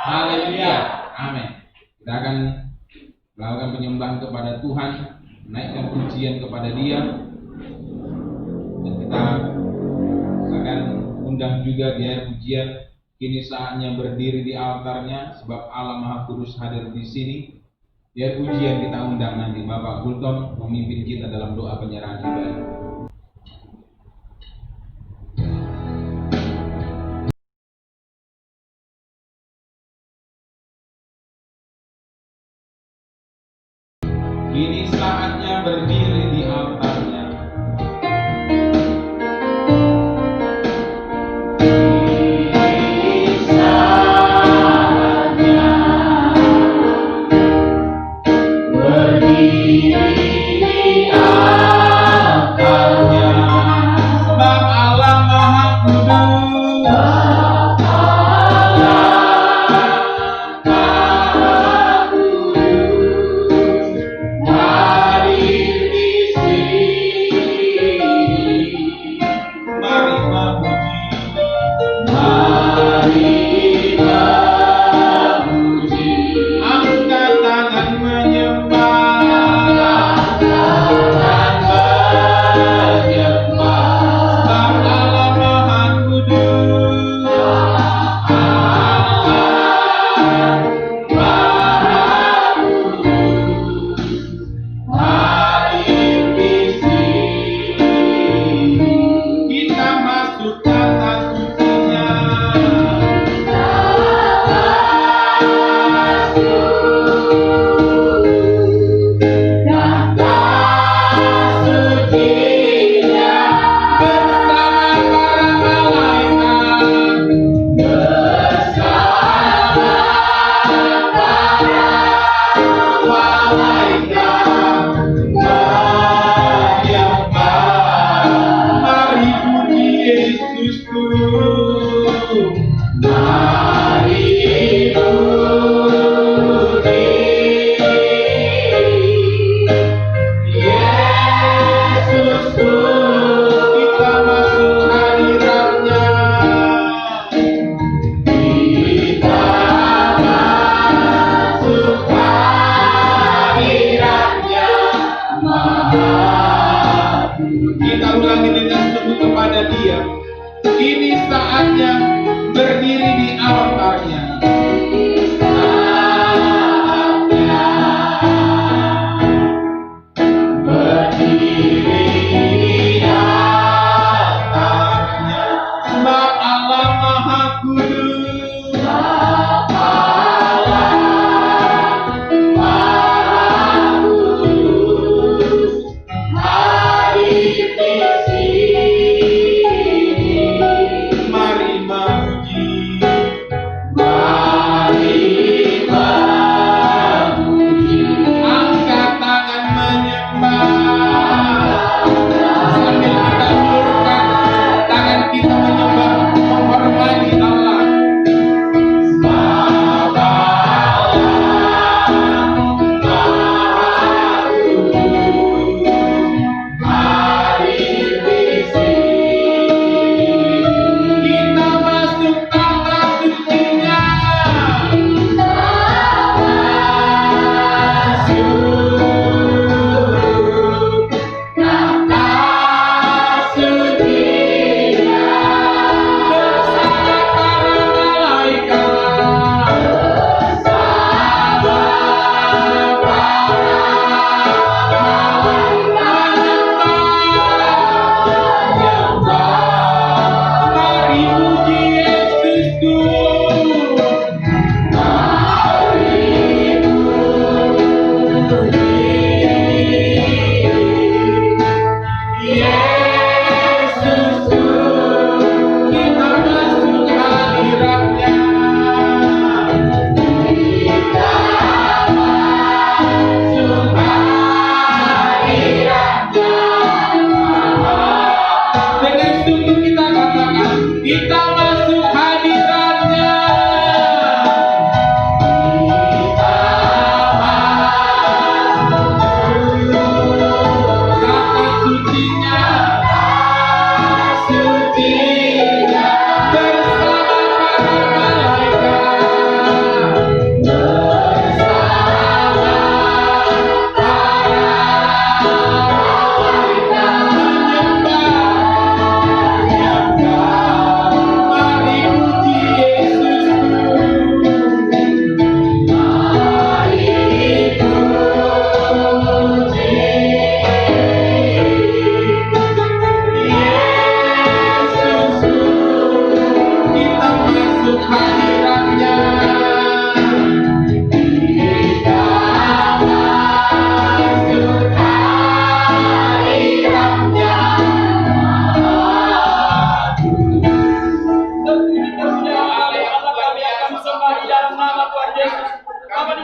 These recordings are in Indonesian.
Haleluya. Amin. Kita akan melakukan penyembahan kepada Tuhan, menaikkan pujian kepada Dia, dan kita akan undang juga dia pujian. Kini saatnya berdiri di altarnya, sebab Allah Maha Kudus hadir di sini. Biar pujian kita undang nanti Bapak Gultom memimpin kita dalam doa penyerahan ibadah. Kini saatnya berdiri di altarnya. Hadir di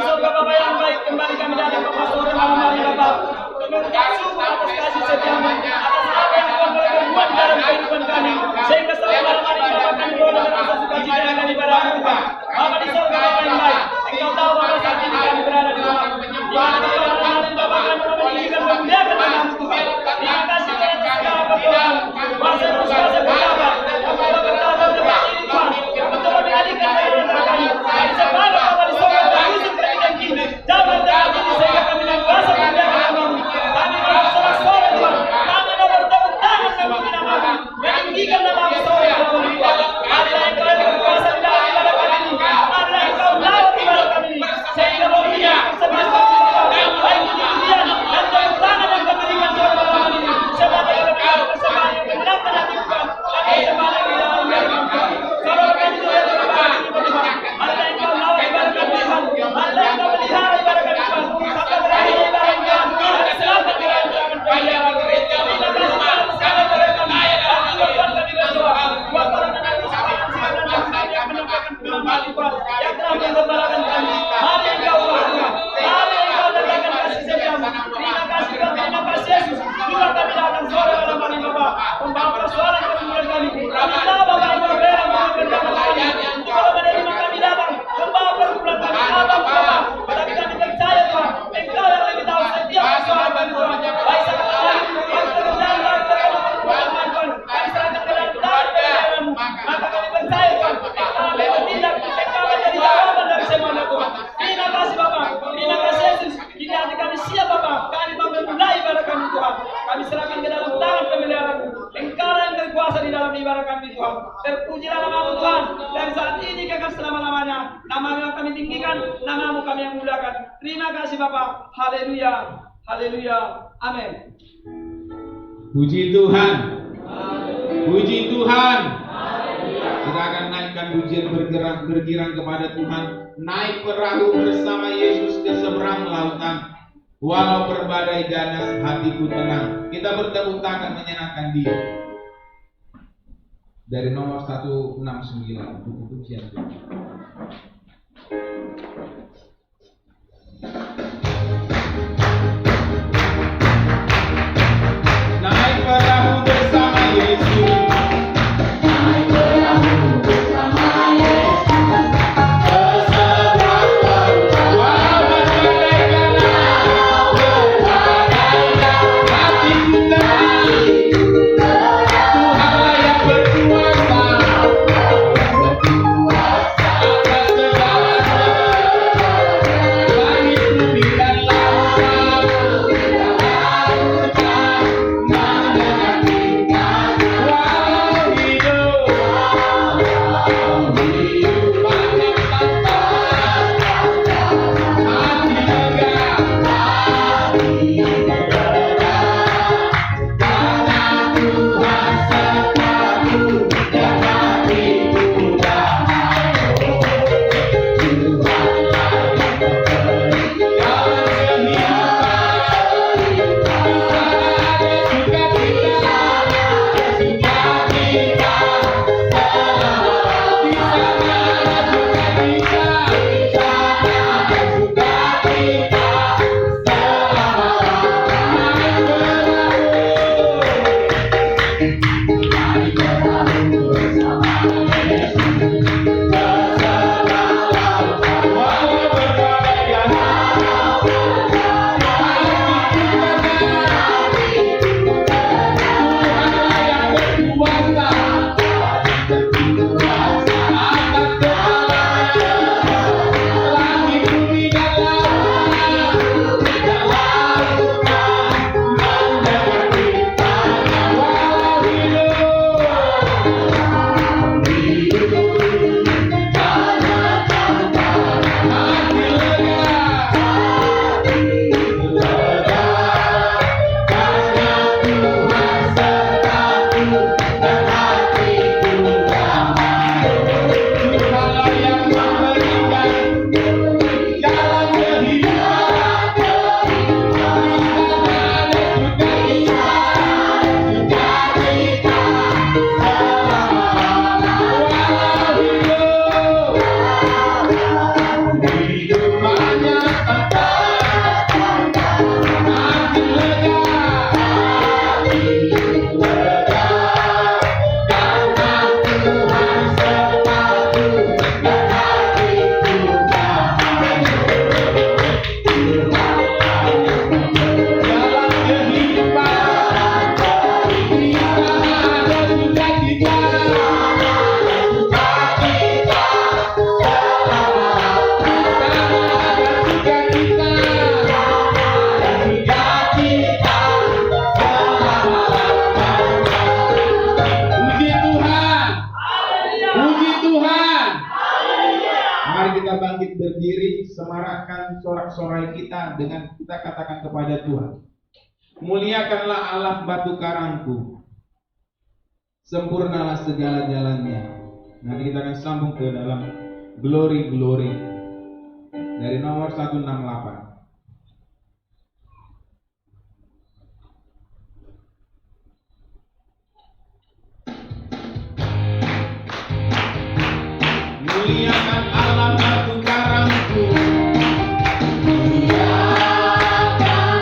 surga Bapa yang baik, kembali kami datang Bapa sore malam hari Bapa untuk mengucap syukur atas kasih setiamu, atas apa yang Tuhan boleh berbuat dalam kehidupan kami, sehingga sore malam hari Bapa kami boleh merasa sukacita dan ibadahmu Bapa di surga Bapa yang baik. Engkau tahu Bapa saat ini kami berada di rumah, di mana kemarin Bapa kami meninggikan memuliakan namamu Tuhan. Terima kasih atas segala Tuhan, kuasa kuasa berkabar, yang Bapa bertahan dalam tempat ini Tuhan, yang mencoba mengalihkan dari antara kami. Kami sepakat Bapa di surga Bapa usir pergian kini, jauh dari tempat ini sehingga kami dan kuasa memuliakan namamu. Kami mau bersorak sore Tuhan, kami mau bertepuk tangan memuji namamu, meninggikan namamu sore malam ini Tuhan. Marilah Engkau yang berkuasa di dalam ibadah kami ini, marilah Engkau lawat ibadah kami ini, sehingga rohnya bersama-sama baik puji-pujian dan tepuk tangan yang kami berikan sore malam ini. Sebagai orang bersama yang menyenangkan hati Tuhan, kami sembah di dalam nama Tuhan. Kalau kami Tuhan berbahagia ini Tuhan, marilah Engkau lawat ibadah kami Tuhan, marilah Engkau melihara ibadah kami Tuhan, sampai berakhir ibadah Tuhan, dan selamat Tuhan jangan pemeliharaan. Terima kasih Tuhan segala mereka kami, dan Tuhan kami berdoa, buat para anak Tuhan yang menampakkan kembali Tuhan, yang telah menggembalakan kami. Mari Engkau Tuhan, mari Engkau datangkan kasih setiamu. Terima kasih Tuhan, terima kasih Yesus. Juga kami datang sore malam hari Bapa, membawa persoalan kemuliaan kami. Kami tahu Bapa yang berbeda mengerjakan kami. Kalau menerima kami datang, membawa pergumulan kami Bapa, tetapi kami percaya Tuhan, Engkau yang lebih tahu setiap persoalan kami Tuhan. Baik sekarang, baik pekerjaan, baik pergumulan Tuhan, kami serahkan ke dalam tangan-Mu. Maka kami percaya Tuhan, Engkau lebih bertindak, Engkau menjadi jawaban dari semuanya Tuhan. Terima kasih Bapa, terima kasih Yesus. Kini hati kami siap Bapa, kami mau memulai ibadah kami Tuhan. Kami serahkan ke dalam tangan pemeliharaan-Mu. Engkau yang berkuasa di dalam ibadah kami Tuhan. Terpujilah nama-Mu Tuhan, dari saat ini kekal selama-lamanya. Nama-Mu yang kami tinggikan, nama-Mu kami yang muliakan. Terima kasih Bapa. Haleluya, haleluya, amin. Puji Tuhan. Puji Tuhan. Kita akan naikkan pujian bergirang kepada Tuhan. Naik perahu bersama Yesus ke seberang lautan. Walau berbadai ganas, hatiku tenang. Kita bertepuk tangan menyenangkan Dia. Dari nomor 169 buku pujian Tuhan. Naik perahu bersama Yesus. Naik perahu bersama Yesus. Tuhanlah yang berkuasa atas kita bangkit berdiri, semarakkan sorak-sorai kita dengan kita katakan kepada Tuhan, muliakanlah Allah batu karangku, sempurnalah segala jalannya. Nanti kita akan sambung ke dalam glory dari nomor 168. Muliakan Allah batu karangku, muliakan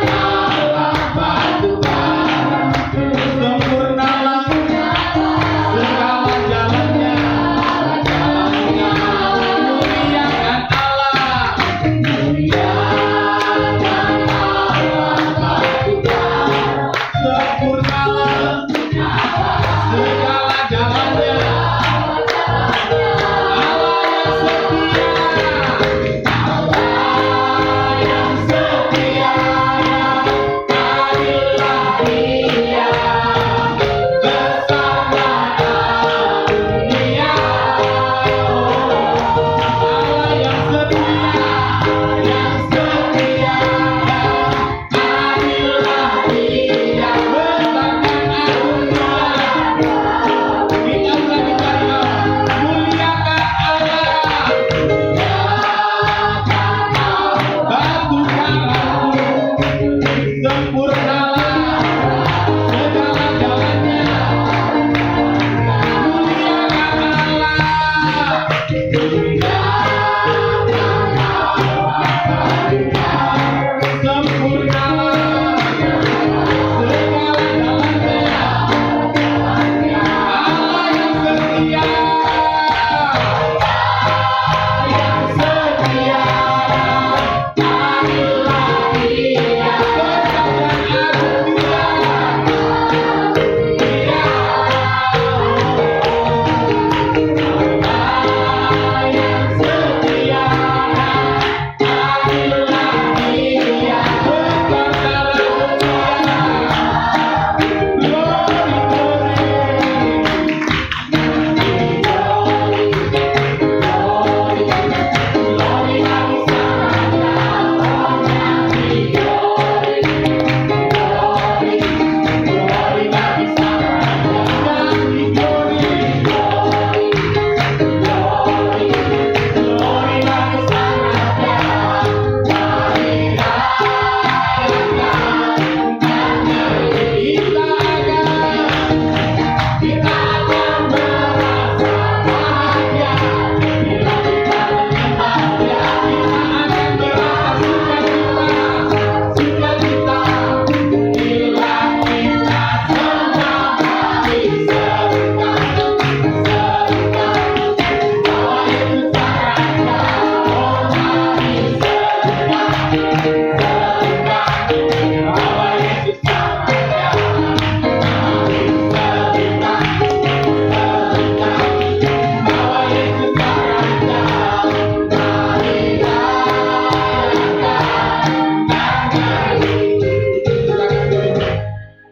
Allah batu karangku, sempurnalah segala jalannya, muliakan Allah, muliakan Allah batu karangku, sempurnalah segala jalannya.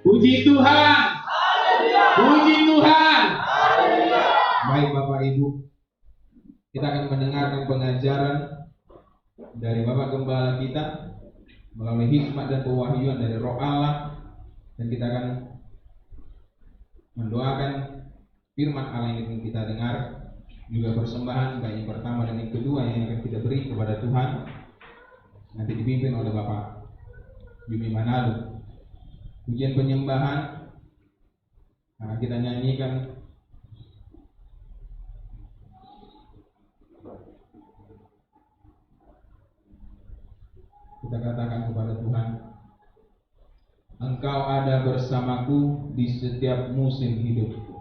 Puji Tuhan. Puji Tuhan. Baik Bapak Ibu, kita akan mendengarkan pengajaran dari Bapak Gembala kita melalui hikmat dan pewahyuan dari Roh Allah, dan kita akan mendoakan firman Allah yang ingin kita dengar, juga persembahan baik yang pertama dan yang kedua yang akan kita beri kepada Tuhan, nanti dipimpin oleh Bapak Yumi Manado. Pujian penyembahan kita nyanyikan kita katakan kepada Tuhan, Engkau ada bersamaku di setiap musim hidupku,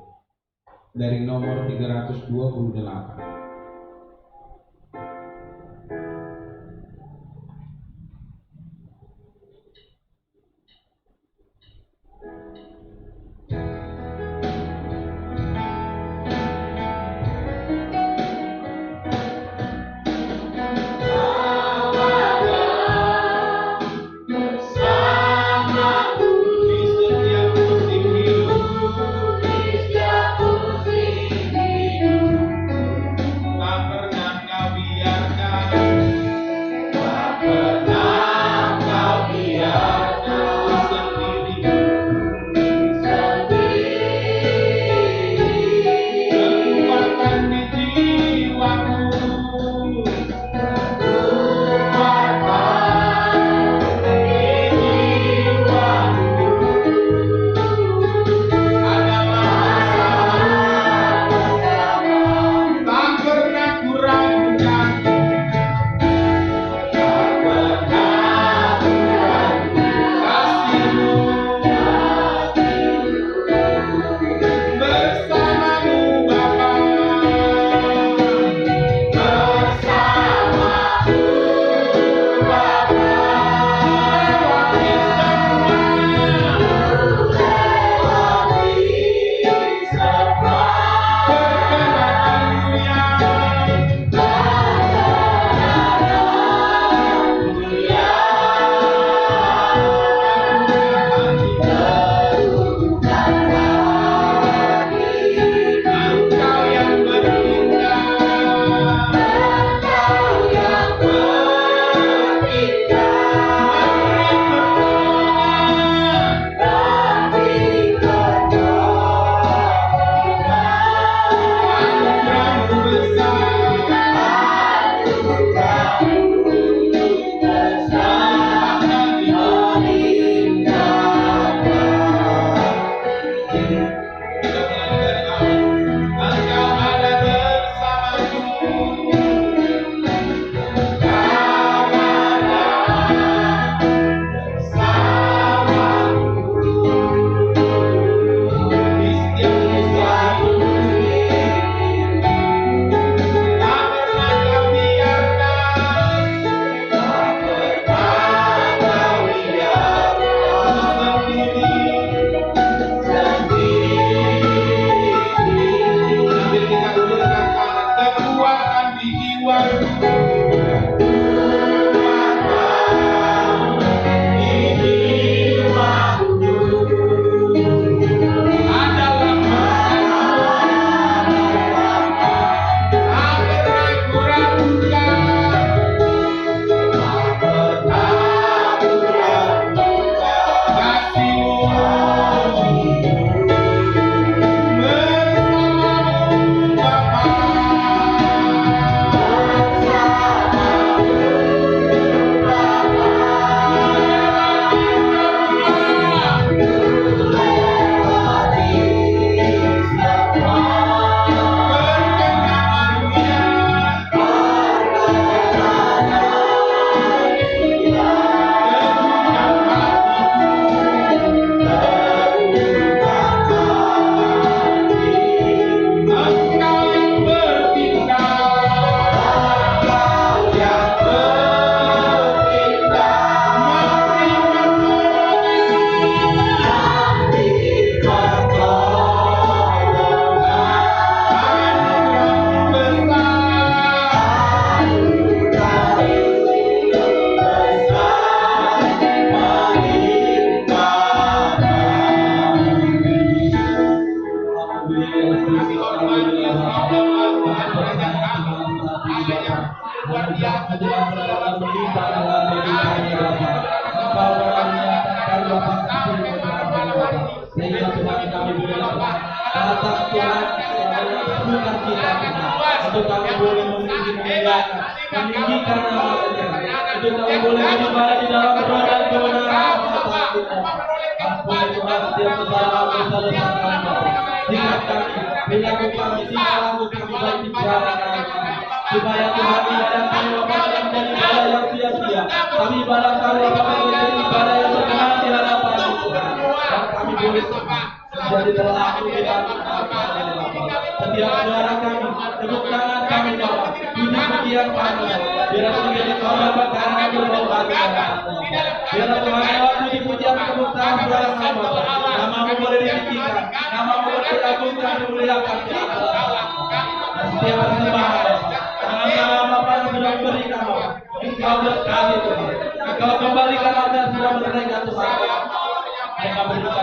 dari nomor 328. Untuk kami boleh meninggikan nama-Nya, untuk kami boleh beribadah di dalam roh dan kebenaran. Ampuni Tuhan setiap kesalahan dosa-dosa kami. Sikap kami, perilaku kami, tingkah laku kami, baik bicara kami, supaya Tuhan ibadah kami Bapa menjadi ibadah yang sia-sia. Kami ibadah kami Bapa menjadi ibadah yang berkenan di hadapan Tuhan. Dan kami boleh menjadi pelaku di dalam kami Bapa. Setiap suara kami, tepuk tangan kami Bapa, puji-pujian kami, biar menjadi korban bakaran kami berdoa di hadapan Bapa. Biar Tuhan lewat puji-pujian tepuk tangan suara kami Bapa, nama-Mu boleh ditinggikan, nama-Mu boleh diagungkan, dimuliakan di atas Bapa. Dan setiap persembahan tangan Bapa yang sudah memberikan Bapa, Engkau berkati Tuhan, Engkau kembalikan apa yang sudah mereka Tuhan. Mereka berikan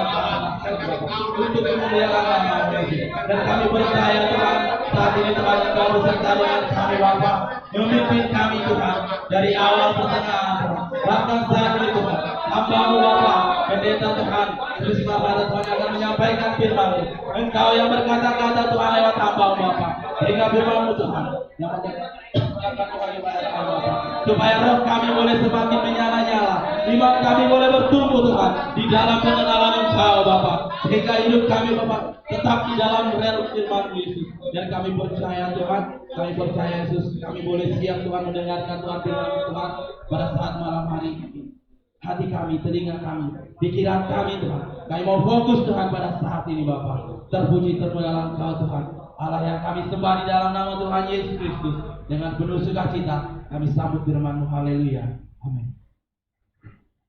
untuk memuliakan nama-Mu. Dan kami percaya Tuhan, saat ini Tuhan Engkau beserta dengan kami Bapa, memimpin kami Tuhan dari awal pertengahan Tuhan. Bahkan saat ini Tuhan, hamba-Mu Bapa, pendeta Tuhan, terus Bapa Tuhan akan menyampaikan firman-Mu. Engkau yang berkata-kata Tuhan lewat hamba-Mu Bapa, sehingga firman-Mu Tuhan yang menyampaikan Tuhan ibadah kami Bapa, supaya roh kami boleh semakin menyala-nyala, iman kami boleh bertumbuh Tuhan di dalam pengenalan Engkau Bapa, sehingga hidup kami Bapa tetap di dalam rel firman Yesus. Dan kami percaya Tuhan, kami percaya Yesus, kami boleh siap Tuhan mendengarkan Tuhan firman Tuhan pada saat malam hari ini. Hati kami, telinga kami, pikiran kami Tuhan, kami mau fokus Tuhan pada saat ini Bapa. Terpuji termulialah Engkau Tuhan, Allah yang kami sembah di dalam nama Tuhan Yesus Kristus. Dengan penuh sukacita kami sambut firman-Mu. Haleluya. Amin.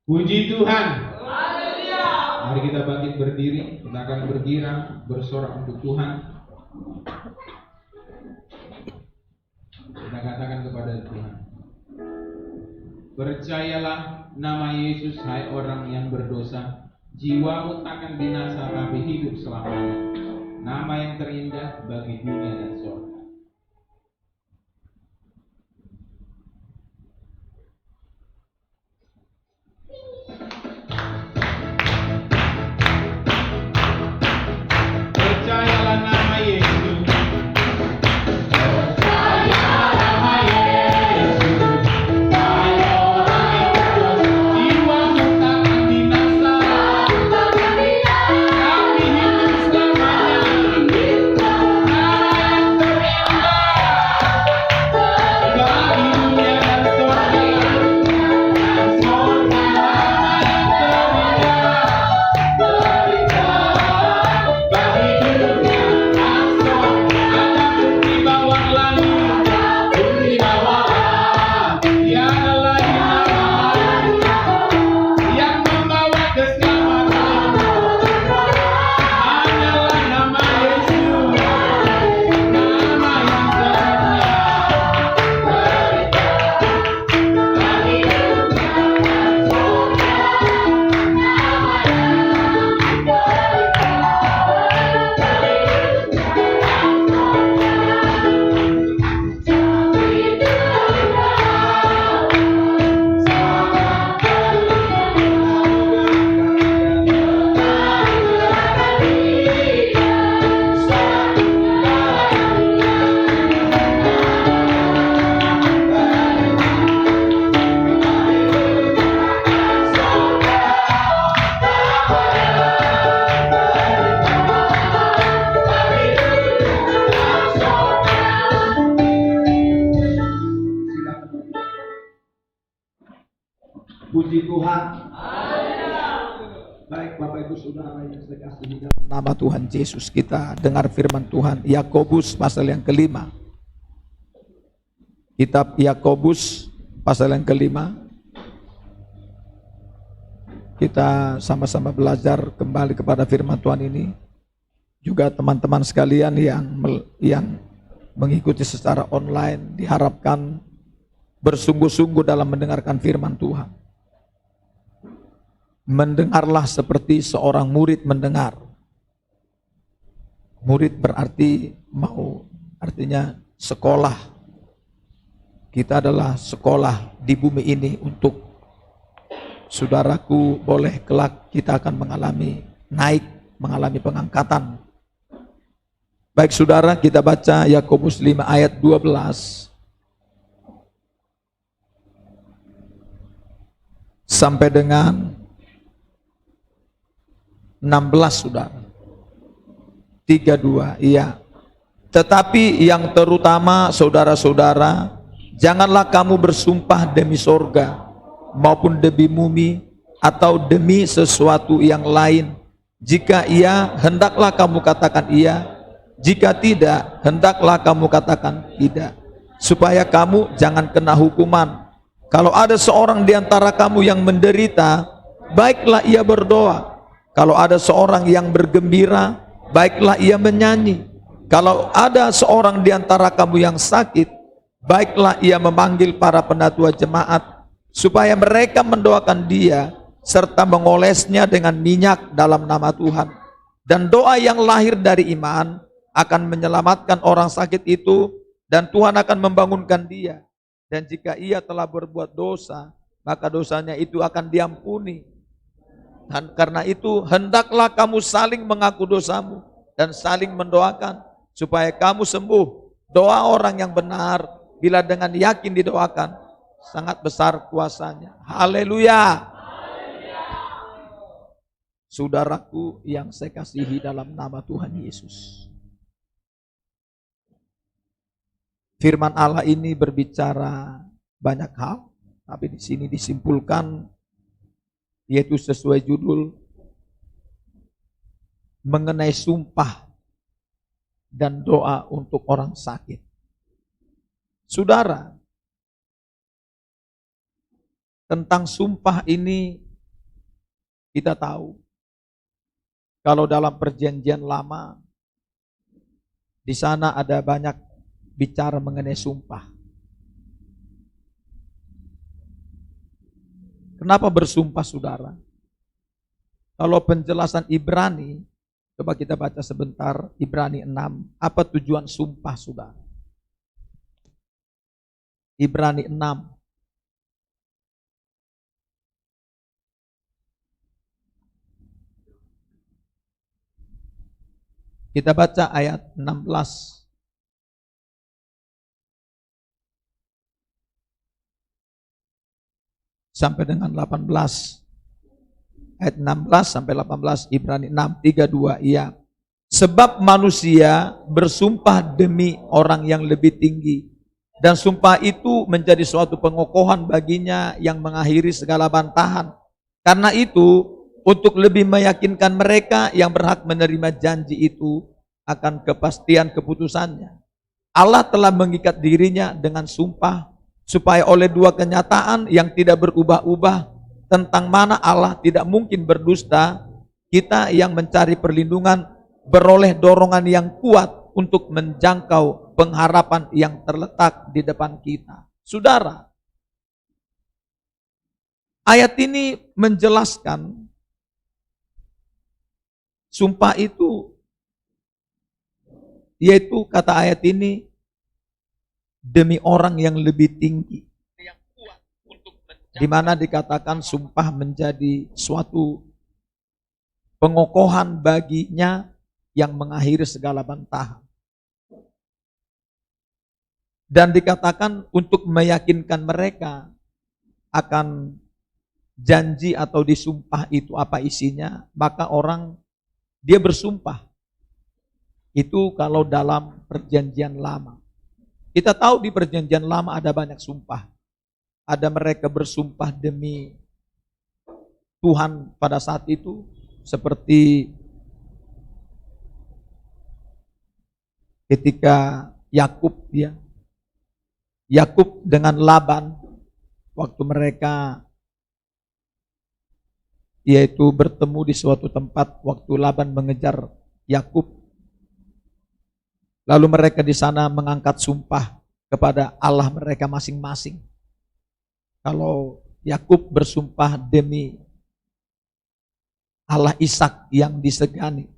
Puji Tuhan. Haleluya. Mari kita bangkit berdiri, kita akan bergirang, bersorak untuk Tuhan. Kita katakan kepada Tuhan, percayalah nama Yesus, hai orang yang berdosa, jiwamu takkan binasa tapi hidup selamanya. Nama yang terindah bagi dunia dan surga. Percayalah nama Yesus. Percayalah nama Yesus, Puji Tuhan. Baik Bapak Ibu Saudara yang saya kasihi dalam nama Tuhan Yesus, kita dengar firman Tuhan Yakobus pasal yang kelima. Kitab Yakobus pasal yang kelima. Kita sama-sama belajar kembali kepada firman Tuhan ini. Juga teman-teman sekalian yang mengikuti secara online diharapkan bersungguh-sungguh dalam mendengarkan firman Tuhan. Mendengarlah seperti seorang murid mendengar. Murid berarti artinya sekolah. Kita adalah sekolah di bumi ini untuk saudaraku, boleh kelak kita akan mengalami pengangkatan. Baik saudara, kita baca Yakobus 5 ayat 12 sampai dengan 16 saudara. 32, iya. Tetapi yang terutama saudara-saudara, janganlah kamu bersumpah demi sorga, maupun demi bumi, atau demi sesuatu yang lain. Jika iya, hendaklah kamu katakan iya. Jika tidak, hendaklah kamu katakan tidak. Supaya kamu jangan kena hukuman. Kalau ada seorang di antara kamu yang menderita, baiklah ia berdoa. Kalau ada seorang yang bergembira, baiklah ia menyanyi. Kalau ada seorang di antara kamu yang sakit, baiklah ia memanggil para penatua jemaat, supaya mereka mendoakan dia, serta mengolesnya dengan minyak dalam nama Tuhan. Dan doa yang lahir dari iman akan menyelamatkan orang sakit itu, dan Tuhan akan membangunkan dia. Dan jika ia telah berbuat dosa, maka dosanya itu akan diampuni. Dan karena itu hendaklah kamu saling mengaku dosamu dan saling mendoakan supaya kamu sembuh. Doa orang yang benar bila dengan yakin didoakan sangat besar kuasanya. Haleluya. Saudaraku yang saya kasihi dalam nama Tuhan Yesus. Firman Allah ini berbicara banyak hal, tapi di sini disimpulkan, yaitu sesuai judul, mengenai sumpah dan doa untuk orang sakit. Saudara, tentang sumpah ini kita tahu, kalau dalam perjanjian lama, di sana ada banyak bicara mengenai sumpah. Kenapa bersumpah saudara? Kalau penjelasan Ibrani, coba kita baca sebentar Ibrani 6. Apa tujuan sumpah saudara? Ibrani 6. Kita baca ayat 16. Sampai dengan 18. Ayat 16 sampai 18, Ibrani 6, 32, iya. Sebab manusia bersumpah demi orang yang lebih tinggi, dan sumpah itu menjadi suatu pengokohan baginya yang mengakhiri segala bantahan. Karena itu, untuk lebih meyakinkan mereka yang berhak menerima janji itu akan kepastian keputusannya, Allah telah mengikat dirinya dengan sumpah, supaya oleh dua kenyataan yang tidak berubah-ubah, tentang mana Allah tidak mungkin berdusta, kita yang mencari perlindungan beroleh dorongan yang kuat untuk menjangkau pengharapan yang terletak di depan kita. Saudara, ayat ini menjelaskan sumpah itu, yaitu kata ayat ini, demi orang yang lebih tinggi, di mana dikatakan sumpah menjadi suatu pengokohan baginya yang mengakhiri segala bantahan. Dan dikatakan untuk meyakinkan mereka akan janji atau disumpah itu apa isinya, maka orang dia bersumpah. Itu kalau dalam perjanjian lama. Kita tahu di perjanjian lama ada banyak sumpah. Ada mereka bersumpah demi Tuhan pada saat itu seperti ketika Yakub dengan Laban waktu mereka yaitu bertemu di suatu tempat waktu Laban mengejar Yakub. Lalu mereka di sana mengangkat sumpah kepada Allah mereka masing-masing. Kalau Yakub bersumpah demi Allah Ishak yang disegani.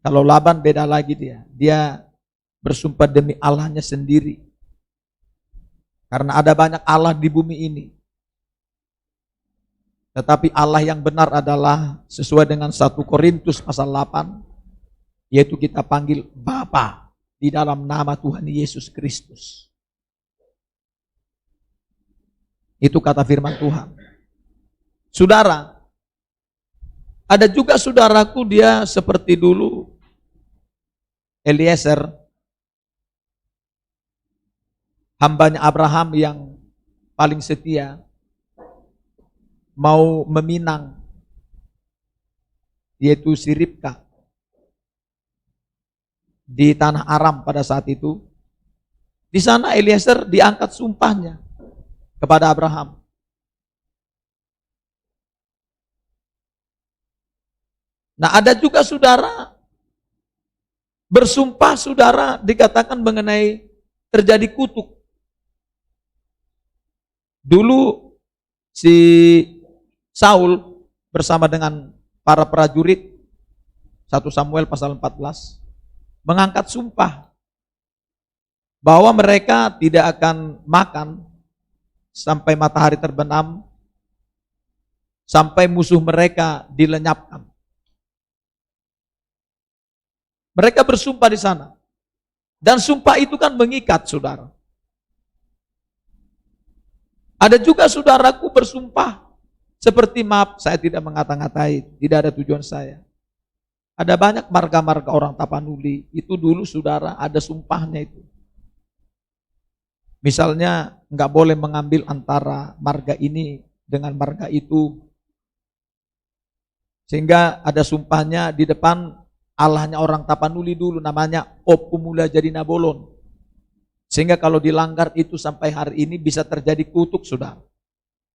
Kalau Laban beda lagi dia bersumpah demi Allahnya sendiri. Karena ada banyak Allah di bumi ini. Tetapi Allah yang benar adalah sesuai dengan 1 Korintus pasal 8, yaitu kita panggil Bapa di dalam nama Tuhan Yesus Kristus. Itu kata firman Tuhan. Saudara, ada juga saudaraku dia seperti dulu Eliezer, hambanya Abraham yang paling setia, mau meminang yaitu si Ribka di tanah Aram pada saat itu. Di sana Eliezer diangkat sumpahnya kepada Abraham. Nah, ada juga saudara bersumpah, saudara dikatakan mengenai terjadi kutuk. Dulu si Saul bersama dengan para prajurit, 1 Samuel pasal 14, mengangkat sumpah bahwa mereka tidak akan makan sampai matahari terbenam, sampai musuh mereka dilenyapkan. Mereka bersumpah di sana. Dan sumpah itu kan mengikat, saudara. Ada juga saudaraku bersumpah seperti, maaf saya tidak mengata-ngatai, tidak ada tujuan saya. Ada banyak marga-marga orang Tapanuli, itu dulu saudara ada sumpahnya itu. Misalnya nggak boleh mengambil antara marga ini dengan marga itu. Sehingga ada sumpahnya di depan Allahnya orang Tapanuli dulu, namanya Opumula Jadi Nabolon. Sehingga kalau dilanggar itu sampai hari ini bisa terjadi kutuk, saudara.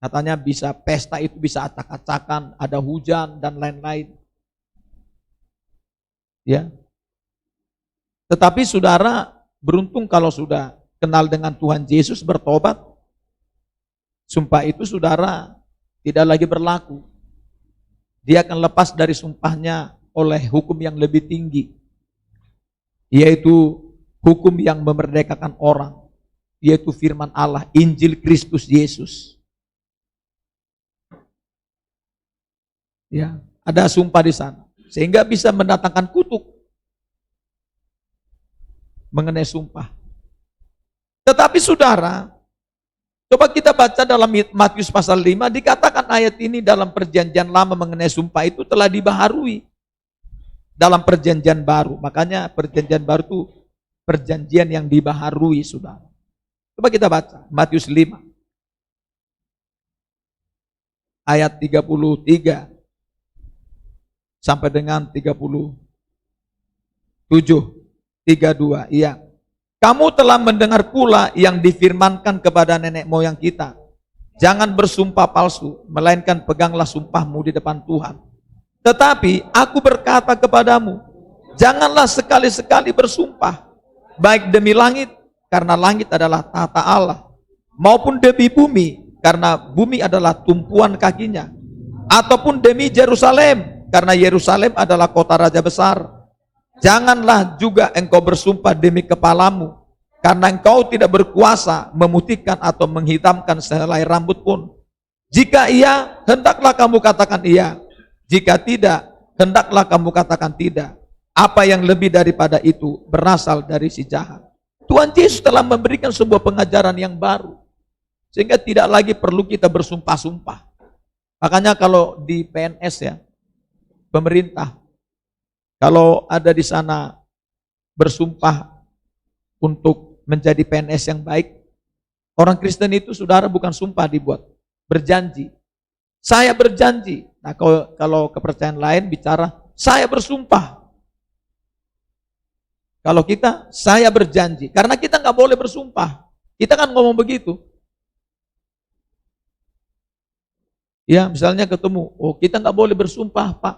Katanya bisa pesta itu bisa acak-acakan, ada hujan dan lain-lain. Ya. Tetapi saudara beruntung kalau sudah kenal dengan Tuhan Yesus, bertobat, sumpah itu saudara tidak lagi berlaku. Dia akan lepas dari sumpahnya oleh hukum yang lebih tinggi, yaitu hukum yang memerdekakan orang, yaitu firman Allah, Injil Kristus Yesus. Ya, ada sumpah di sana, sehingga bisa mendatangkan kutuk mengenai sumpah. Tetapi saudara, coba kita baca dalam Matius pasal 5, dikatakan ayat ini dalam perjanjian lama mengenai sumpah itu telah dibaharui dalam perjanjian baru. Makanya perjanjian baru itu perjanjian yang dibaharui, saudara. Coba kita baca Matius 5 ayat 33 sampai dengan 37, 32. Iya. Kamu telah mendengar pula yang difirmankan kepada nenek moyang kita, jangan bersumpah palsu, melainkan peganglah sumpahmu di depan Tuhan. Tetapi aku berkata kepadamu, janganlah sekali-sekali bersumpah, baik demi langit, karena langit adalah tahta Allah, maupun demi bumi, karena bumi adalah tumpuan kakinya, ataupun demi Yerusalem, karena Yerusalem adalah kota raja besar. Janganlah juga engkau bersumpah demi kepalamu, karena engkau tidak berkuasa memutihkan atau menghitamkan sehelai rambut pun. Jika iya, hendaklah kamu katakan iya. Jika tidak, hendaklah kamu katakan tidak. Apa yang lebih daripada itu berasal dari si jahat. Tuhan Yesus telah memberikan sebuah pengajaran yang baru, sehingga tidak lagi perlu kita bersumpah-sumpah. Makanya kalau di PNS ya, pemerintah, kalau ada di sana bersumpah untuk menjadi PNS yang baik, orang Kristen itu saudara bukan sumpah dibuat, berjanji. saya berjanji. Nah, kalau kepercayaan lain bicara, saya bersumpah. Kalau kita, saya berjanji. Karena kita nggak boleh bersumpah. Kita kan ngomong begitu. Ya, misalnya ketemu, oh kita nggak boleh bersumpah, Pak.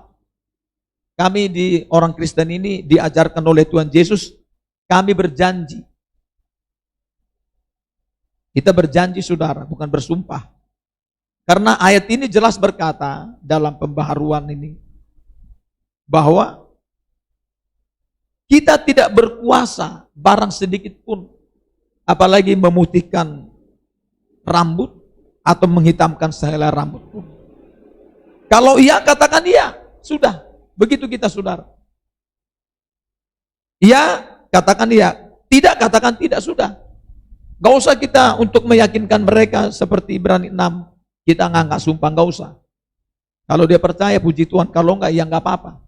Kami di orang Kristen ini diajarkan oleh Tuhan Yesus, kami berjanji. Kita berjanji, saudara, bukan bersumpah. Karena ayat ini jelas berkata dalam pembaharuan ini, bahwa kita tidak berkuasa barang sedikit pun, apalagi memutihkan rambut atau menghitamkan sehelai rambut pun. Kalau iya, katakan iya, sudah. Begitu kita, saudara. Iya, katakan iya. Tidak, katakan tidak, sudah. Gak usah kita untuk meyakinkan mereka seperti Ibrani 6, kita nggak sumpah, gak usah. Kalau dia percaya, puji Tuhan. Kalau enggak, ya nggak apa-apa.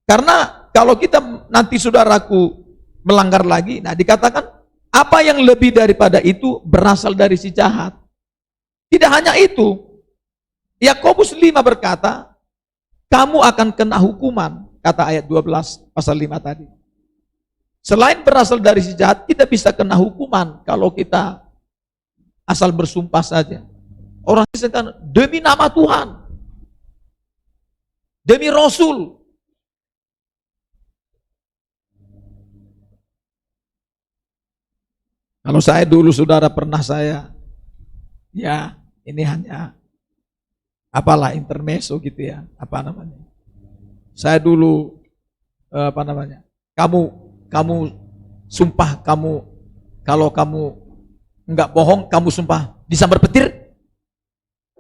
Karena kalau kita nanti, saudaraku, melanggar lagi, nah dikatakan apa yang lebih daripada itu berasal dari si jahat. Tidak hanya itu, Yakobus 5 berkata, kamu akan kena hukuman, kata ayat 12 pasal 5 tadi. Selain berasal dari si jahat, kita bisa kena hukuman kalau kita asal bersumpah saja. Orang Kristen kan demi nama Tuhan, demi Rasul. Kalau saya dulu, saudara, pernah saya, ya ini hanya apalah intermezzo gitu ya, apa namanya. Saya dulu apa namanya? Kamu sumpah, kalau kamu enggak bohong, kamu sumpah disambar petir.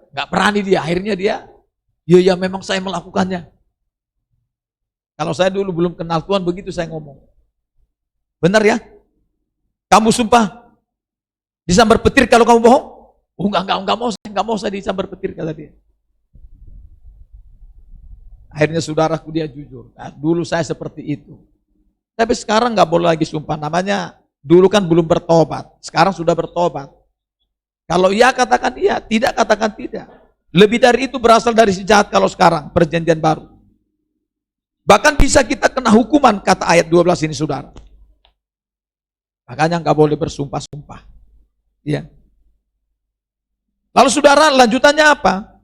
Enggak berani dia, akhirnya dia, ya memang saya melakukannya. Kalau saya dulu belum kenal Tuhan, begitu saya ngomong. Benar ya? Kamu sumpah disambar petir kalau kamu bohong? Oh, enggak mau saya disambar petir, kata dia. Akhirnya saudaraku dia jujur. Nah, dulu saya seperti itu. Tapi sekarang enggak boleh lagi sumpah. Namanya dulu kan belum bertobat. Sekarang sudah bertobat. Kalau iya, katakan iya. Tidak, katakan tidak. Lebih dari itu berasal dari si jahat kalau sekarang. Perjanjian baru. Bahkan bisa kita kena hukuman, kata ayat 12 ini, saudara. Makanya nggak boleh bersumpah-sumpah. Ya. Lalu saudara, lanjutannya apa?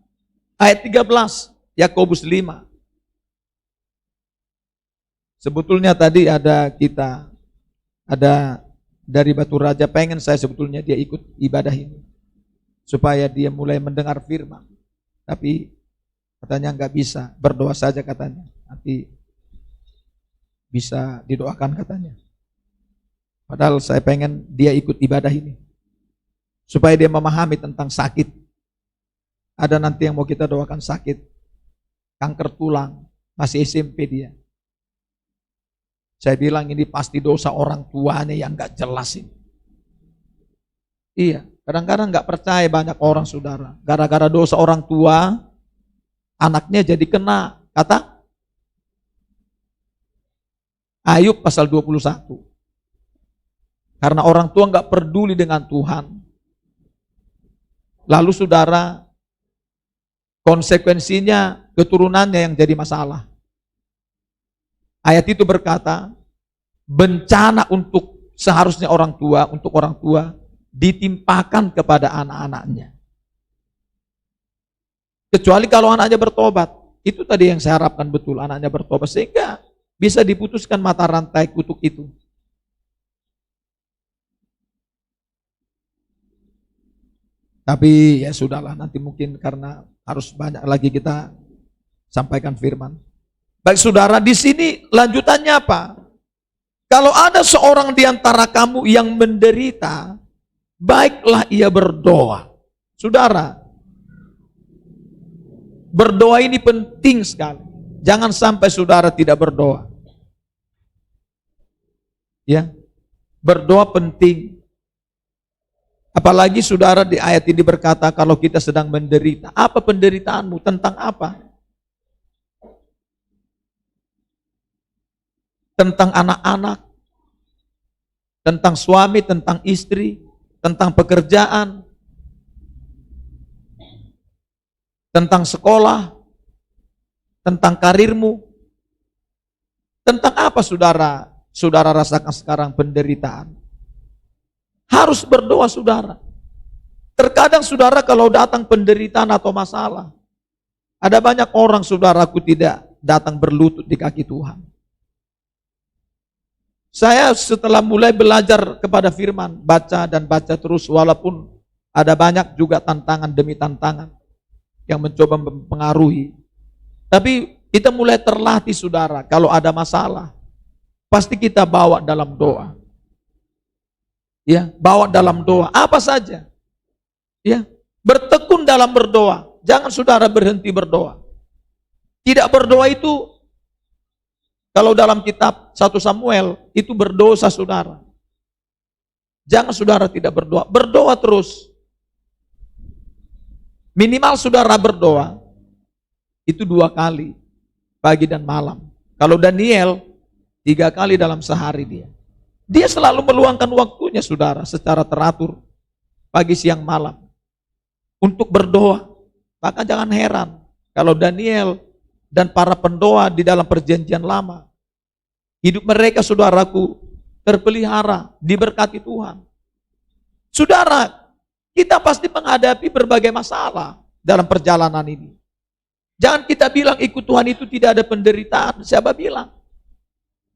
Ayat 13, Yakobus 5. Sebetulnya tadi ada dari Batu Raja, pengen saya sebetulnya dia ikut ibadah ini. Supaya dia mulai mendengar firman. Tapi katanya nggak bisa, berdoa saja katanya. Nanti bisa didoakan katanya. Padahal saya pengen dia ikut ibadah ini. Supaya dia memahami tentang sakit. Ada nanti yang mau kita doakan sakit. Kanker tulang. Masih SMP dia. Saya bilang ini pasti dosa orang tuanya yang gak jelas ini. Iya. Kadang-kadang gak percaya banyak orang, saudara. Gara-gara dosa orang tua, anaknya jadi kena. Kata Ayub pasal 21. Karena orang tua nggak peduli dengan Tuhan. Lalu saudara, konsekuensinya keturunannya yang jadi masalah. Ayat itu berkata, bencana untuk seharusnya orang tua, untuk orang tua, ditimpakan kepada anak-anaknya. Kecuali kalau anaknya bertobat. Itu tadi yang saya harapkan betul, anaknya bertobat. Sehingga bisa diputuskan mata rantai kutuk itu. Tapi ya sudahlah, nanti mungkin karena harus banyak lagi kita sampaikan firman. Baik saudara, di sini lanjutannya apa? Kalau ada seorang di antara kamu yang menderita, baiklah ia berdoa. Saudara, berdoa ini penting sekali. Jangan sampai saudara tidak berdoa. Ya, berdoa penting. Apalagi saudara di ayat ini berkata kalau kita sedang menderita. Apa penderitaanmu? Tentang apa? Tentang anak-anak, tentang suami, tentang istri, tentang pekerjaan. tentang sekolah, tentang karirmu, tentang apa saudara rasakan sekarang penderitaan. Harus berdoa saudara. Terkadang saudara kalau datang penderitaan atau masalah, ada banyak orang saudaraku tidak datang berlutut di kaki Tuhan. Saya setelah mulai belajar kepada firman, baca dan baca terus, walaupun ada banyak juga tantangan demi tantangan yang mencoba mempengaruhi. Tapi kita mulai terlatih saudara, kalau ada masalah, pasti kita bawa dalam doa. Ya, bawa dalam doa, apa saja. Ya, bertekun dalam berdoa. Jangan saudara berhenti berdoa. Tidak berdoa itu, kalau dalam kitab 1 Samuel, itu berdosa saudara. Jangan saudara tidak berdoa. Berdoa terus. Minimal saudara berdoa, itu 2 kali. Pagi dan malam. Kalau Daniel, 3 kali dalam sehari dia. Dia selalu meluangkan waktunya saudara, secara teratur. Pagi, siang, malam. Untuk berdoa. Maka jangan heran, kalau Daniel dan para pendoa di dalam perjanjian lama, hidup mereka saudaraku terpelihara, diberkati Tuhan. Saudara, kita pasti menghadapi berbagai masalah dalam perjalanan ini. Jangan kita bilang ikut Tuhan itu tidak ada penderitaan. Siapa bilang?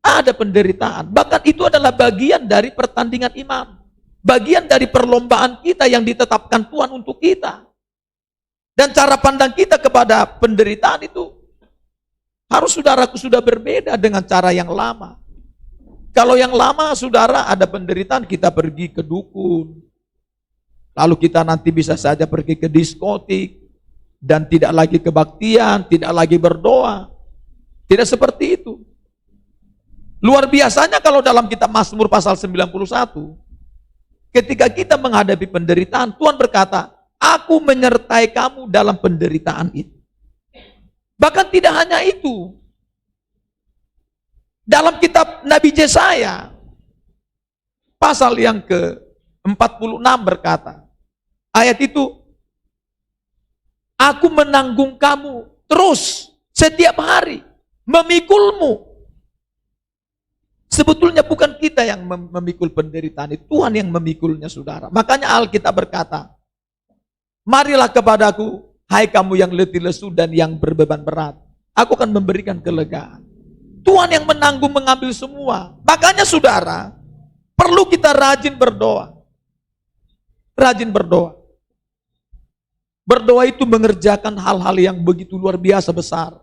Ada penderitaan. Bahkan itu adalah bagian dari pertandingan iman. Bagian dari perlombaan kita yang ditetapkan Tuhan untuk kita. Dan cara pandang kita kepada penderitaan itu harus saudaraku sudah berbeda dengan cara yang lama. Kalau yang lama saudara ada penderitaan, kita pergi ke dukun. Lalu kita nanti bisa saja pergi ke diskotik. Dan tidak lagi kebaktian, tidak lagi berdoa. Tidak seperti itu. Luar biasanya kalau dalam kitab Mazmur pasal 91, ketika kita menghadapi penderitaan, Tuhan berkata, aku menyertai kamu dalam penderitaan itu. Bahkan tidak hanya itu. Dalam kitab Nabi Yesaya, pasal yang ke-46 berkata, ayat itu, aku menanggung kamu terus setiap hari, memikulmu. Sebetulnya bukan kita yang memikul penderitaan itu, Tuhan yang memikulnya saudara. Makanya Alkitab berkata, marilah kepadaku, hai kamu yang letih lesu dan yang berbeban berat. Aku akan memberikan kelegaan. Tuhan yang menanggung mengambil semua. Makanya saudara, perlu kita rajin berdoa. Rajin berdoa. Berdoa itu mengerjakan hal-hal yang begitu luar biasa besar.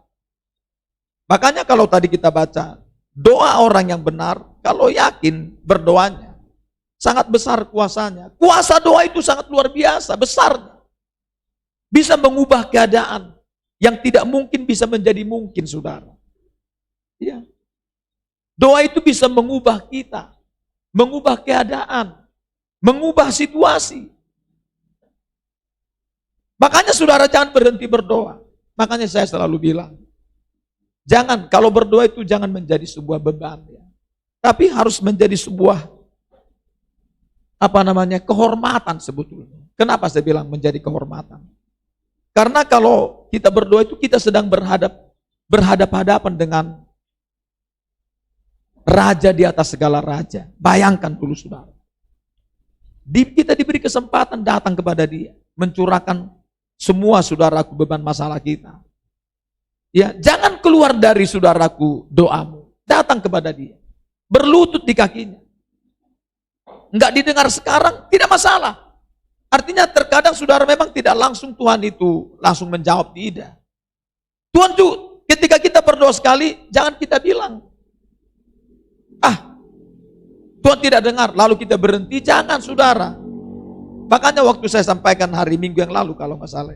Makanya kalau tadi kita baca, doa orang yang benar, kalau yakin berdoanya, sangat besar kuasanya. Kuasa doa itu sangat luar biasa, besarnya. Bisa mengubah keadaan yang tidak mungkin bisa menjadi mungkin, saudara. Ya. Doa itu bisa mengubah kita, mengubah keadaan, mengubah situasi. Makanya saudara jangan berhenti berdoa. Makanya saya selalu bilang, jangan, kalau berdoa itu jangan menjadi sebuah beban. Ya. Tapi harus menjadi sebuah, kehormatan sebetulnya. Kenapa saya bilang menjadi kehormatan? Karena kalau kita berdoa itu kita sedang berhadap-hadapan dengan raja di atas segala raja. Bayangkan dulu saudara. Kita diberi kesempatan datang kepada dia. Mencurahkan semua saudaraku beban masalah kita. Ya, jangan keluar dari saudaraku doamu. Datang kepada dia. Berlutut di kakinya. Enggak didengar sekarang, tidak masalah. Artinya terkadang saudara memang tidak langsung Tuhan itu langsung menjawab, tidak. Tuhan tuh ketika kita berdoa sekali, jangan kita bilang, Tuhan tidak dengar, lalu kita berhenti. Jangan saudara. Makanya waktu saya sampaikan hari Minggu yang lalu kalau nggak salah,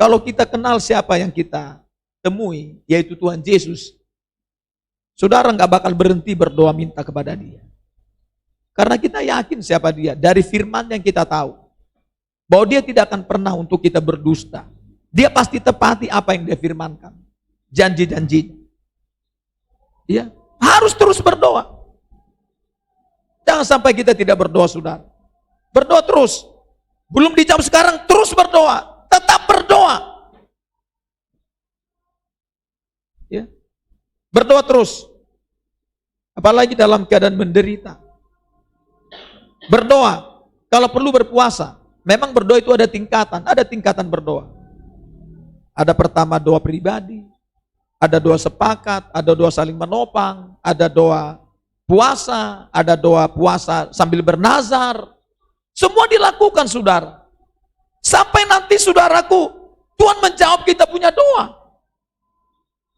kalau kita kenal siapa yang kita temui, yaitu Tuhan Yesus, saudara nggak bakal berhenti berdoa minta kepada dia. Karena kita yakin siapa dia, dari firman yang kita tahu. Bahwa dia tidak akan pernah untuk kita berdusta. Dia pasti tepati apa yang dia firmankan. Janji-janji. Ya, harus terus berdoa. Jangan sampai kita tidak berdoa, saudara. Berdoa terus. Belum dijawab sekarang, terus berdoa. Tetap berdoa. Ya. Berdoa terus. Apalagi dalam keadaan menderita. Berdoa. Kalau perlu berpuasa. Memang berdoa itu ada tingkatan berdoa. Ada pertama doa pribadi, ada doa sepakat, ada doa saling menopang, ada doa puasa, ada doa puasa sambil bernazar. Semua dilakukan, saudara. Sampai nanti, saudaraku, Tuhan menjawab kita punya doa.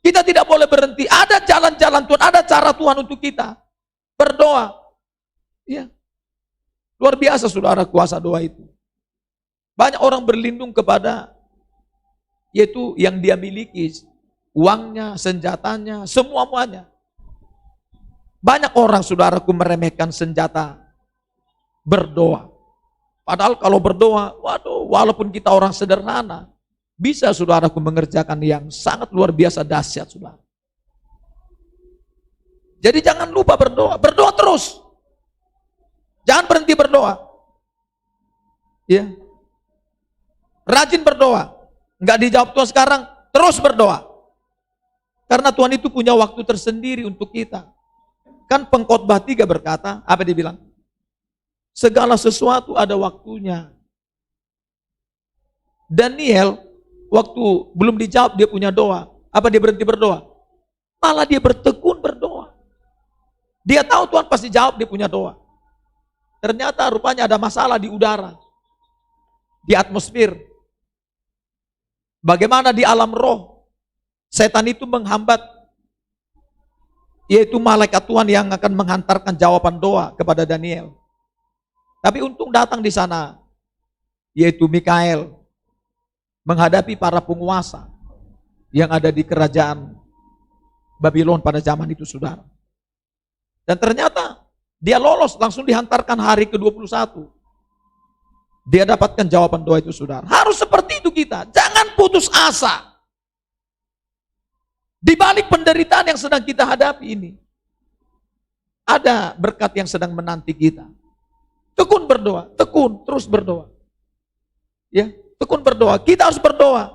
Kita tidak boleh berhenti. Ada jalan-jalan Tuhan, ada cara Tuhan untuk kita berdoa. Ya. Luar biasa, saudara, kuasa doa itu. Banyak orang berlindung kepada yaitu yang dia miliki, uangnya, senjatanya, semuanya. Banyak orang, saudaraku, meremehkan senjata berdoa. Padahal kalau berdoa, waduh, walaupun kita orang sederhana, bisa, saudaraku, mengerjakan yang sangat luar biasa dahsyat, saudara. Jadi jangan lupa berdoa, berdoa terus. Jangan berhenti berdoa. Ya. Rajin berdoa. Enggak dijawab Tuhan sekarang, terus berdoa. Karena Tuhan itu punya waktu tersendiri untuk kita. Kan Pengkhotbah 3 berkata, apa dia bilang? Segala sesuatu ada waktunya. Daniel, waktu belum dijawab dia punya doa. Apa dia berhenti berdoa? Malah dia bertekun berdoa. Dia tahu Tuhan pasti jawab dia punya doa. Ternyata rupanya ada masalah di udara. Di atmosfer. Bagaimana di alam roh, setan itu menghambat, yaitu malaikat Tuhan yang akan menghantarkan jawaban doa kepada Daniel. Tapi untung datang di sana, yaitu Mikael, menghadapi para penguasa yang ada di kerajaan Babylon pada zaman itu, saudara. Dan ternyata dia lolos, langsung dihantarkan hari ke-21. Dia dapatkan jawaban doa itu, saudara. Harus seperti itu kita. Jangan putus asa. Di balik penderitaan yang sedang kita hadapi ini, ada berkat yang sedang menanti kita. Tekun berdoa, tekun, terus berdoa. Ya, tekun berdoa. Kita harus berdoa.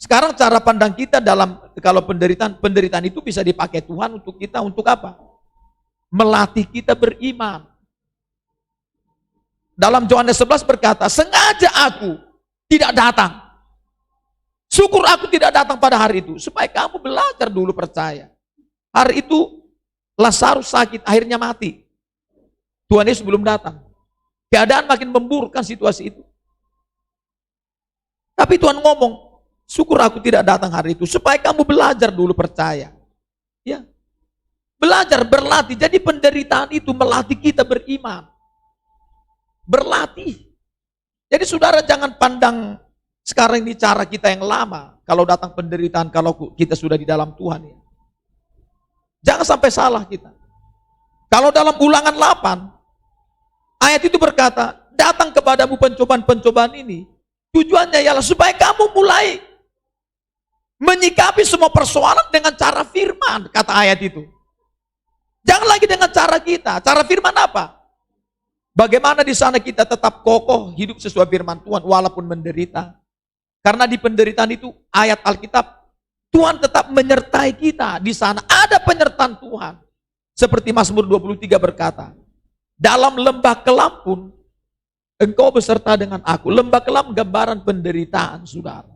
Sekarang cara pandang kita dalam kalau penderitaan itu bisa dipakai Tuhan untuk kita untuk apa? Melatih kita beriman. Dalam Yohanes 11 berkata, sengaja aku tidak datang. Syukur aku tidak datang pada hari itu. Supaya kamu belajar dulu percaya. Hari itu Lazarus sakit, akhirnya mati. Tuhan Yesus belum datang. Keadaan makin memburukkan situasi itu. Tapi Tuhan ngomong, syukur aku tidak datang hari itu. Supaya kamu belajar dulu percaya. Ya. Belajar, berlatih. Jadi penderitaan itu melatih kita beriman. Berlatih. Jadi saudara jangan pandang sekarang ini cara kita yang lama. Kalau datang penderitaan, kalau kita sudah di dalam Tuhan. Ya. Jangan sampai salah kita. Kalau dalam Ulangan 8, ayat itu berkata, datang kepadamu pencobaan-pencobaan ini. Tujuannya ialah supaya kamu mulai menyikapi semua persoalan dengan cara firman, kata ayat itu. Jangan lagi dengan cara kita. Cara firman apa? Bagaimana di sana kita tetap kokoh hidup sesuai firman Tuhan walaupun menderita. Karena di penderitaan itu ayat Alkitab Tuhan tetap menyertai kita. Di sana ada penyertaan Tuhan. Seperti Mazmur 23 berkata, dalam lembah kelam pun engkau beserta dengan aku. Lembah kelam gambaran penderitaan, saudara.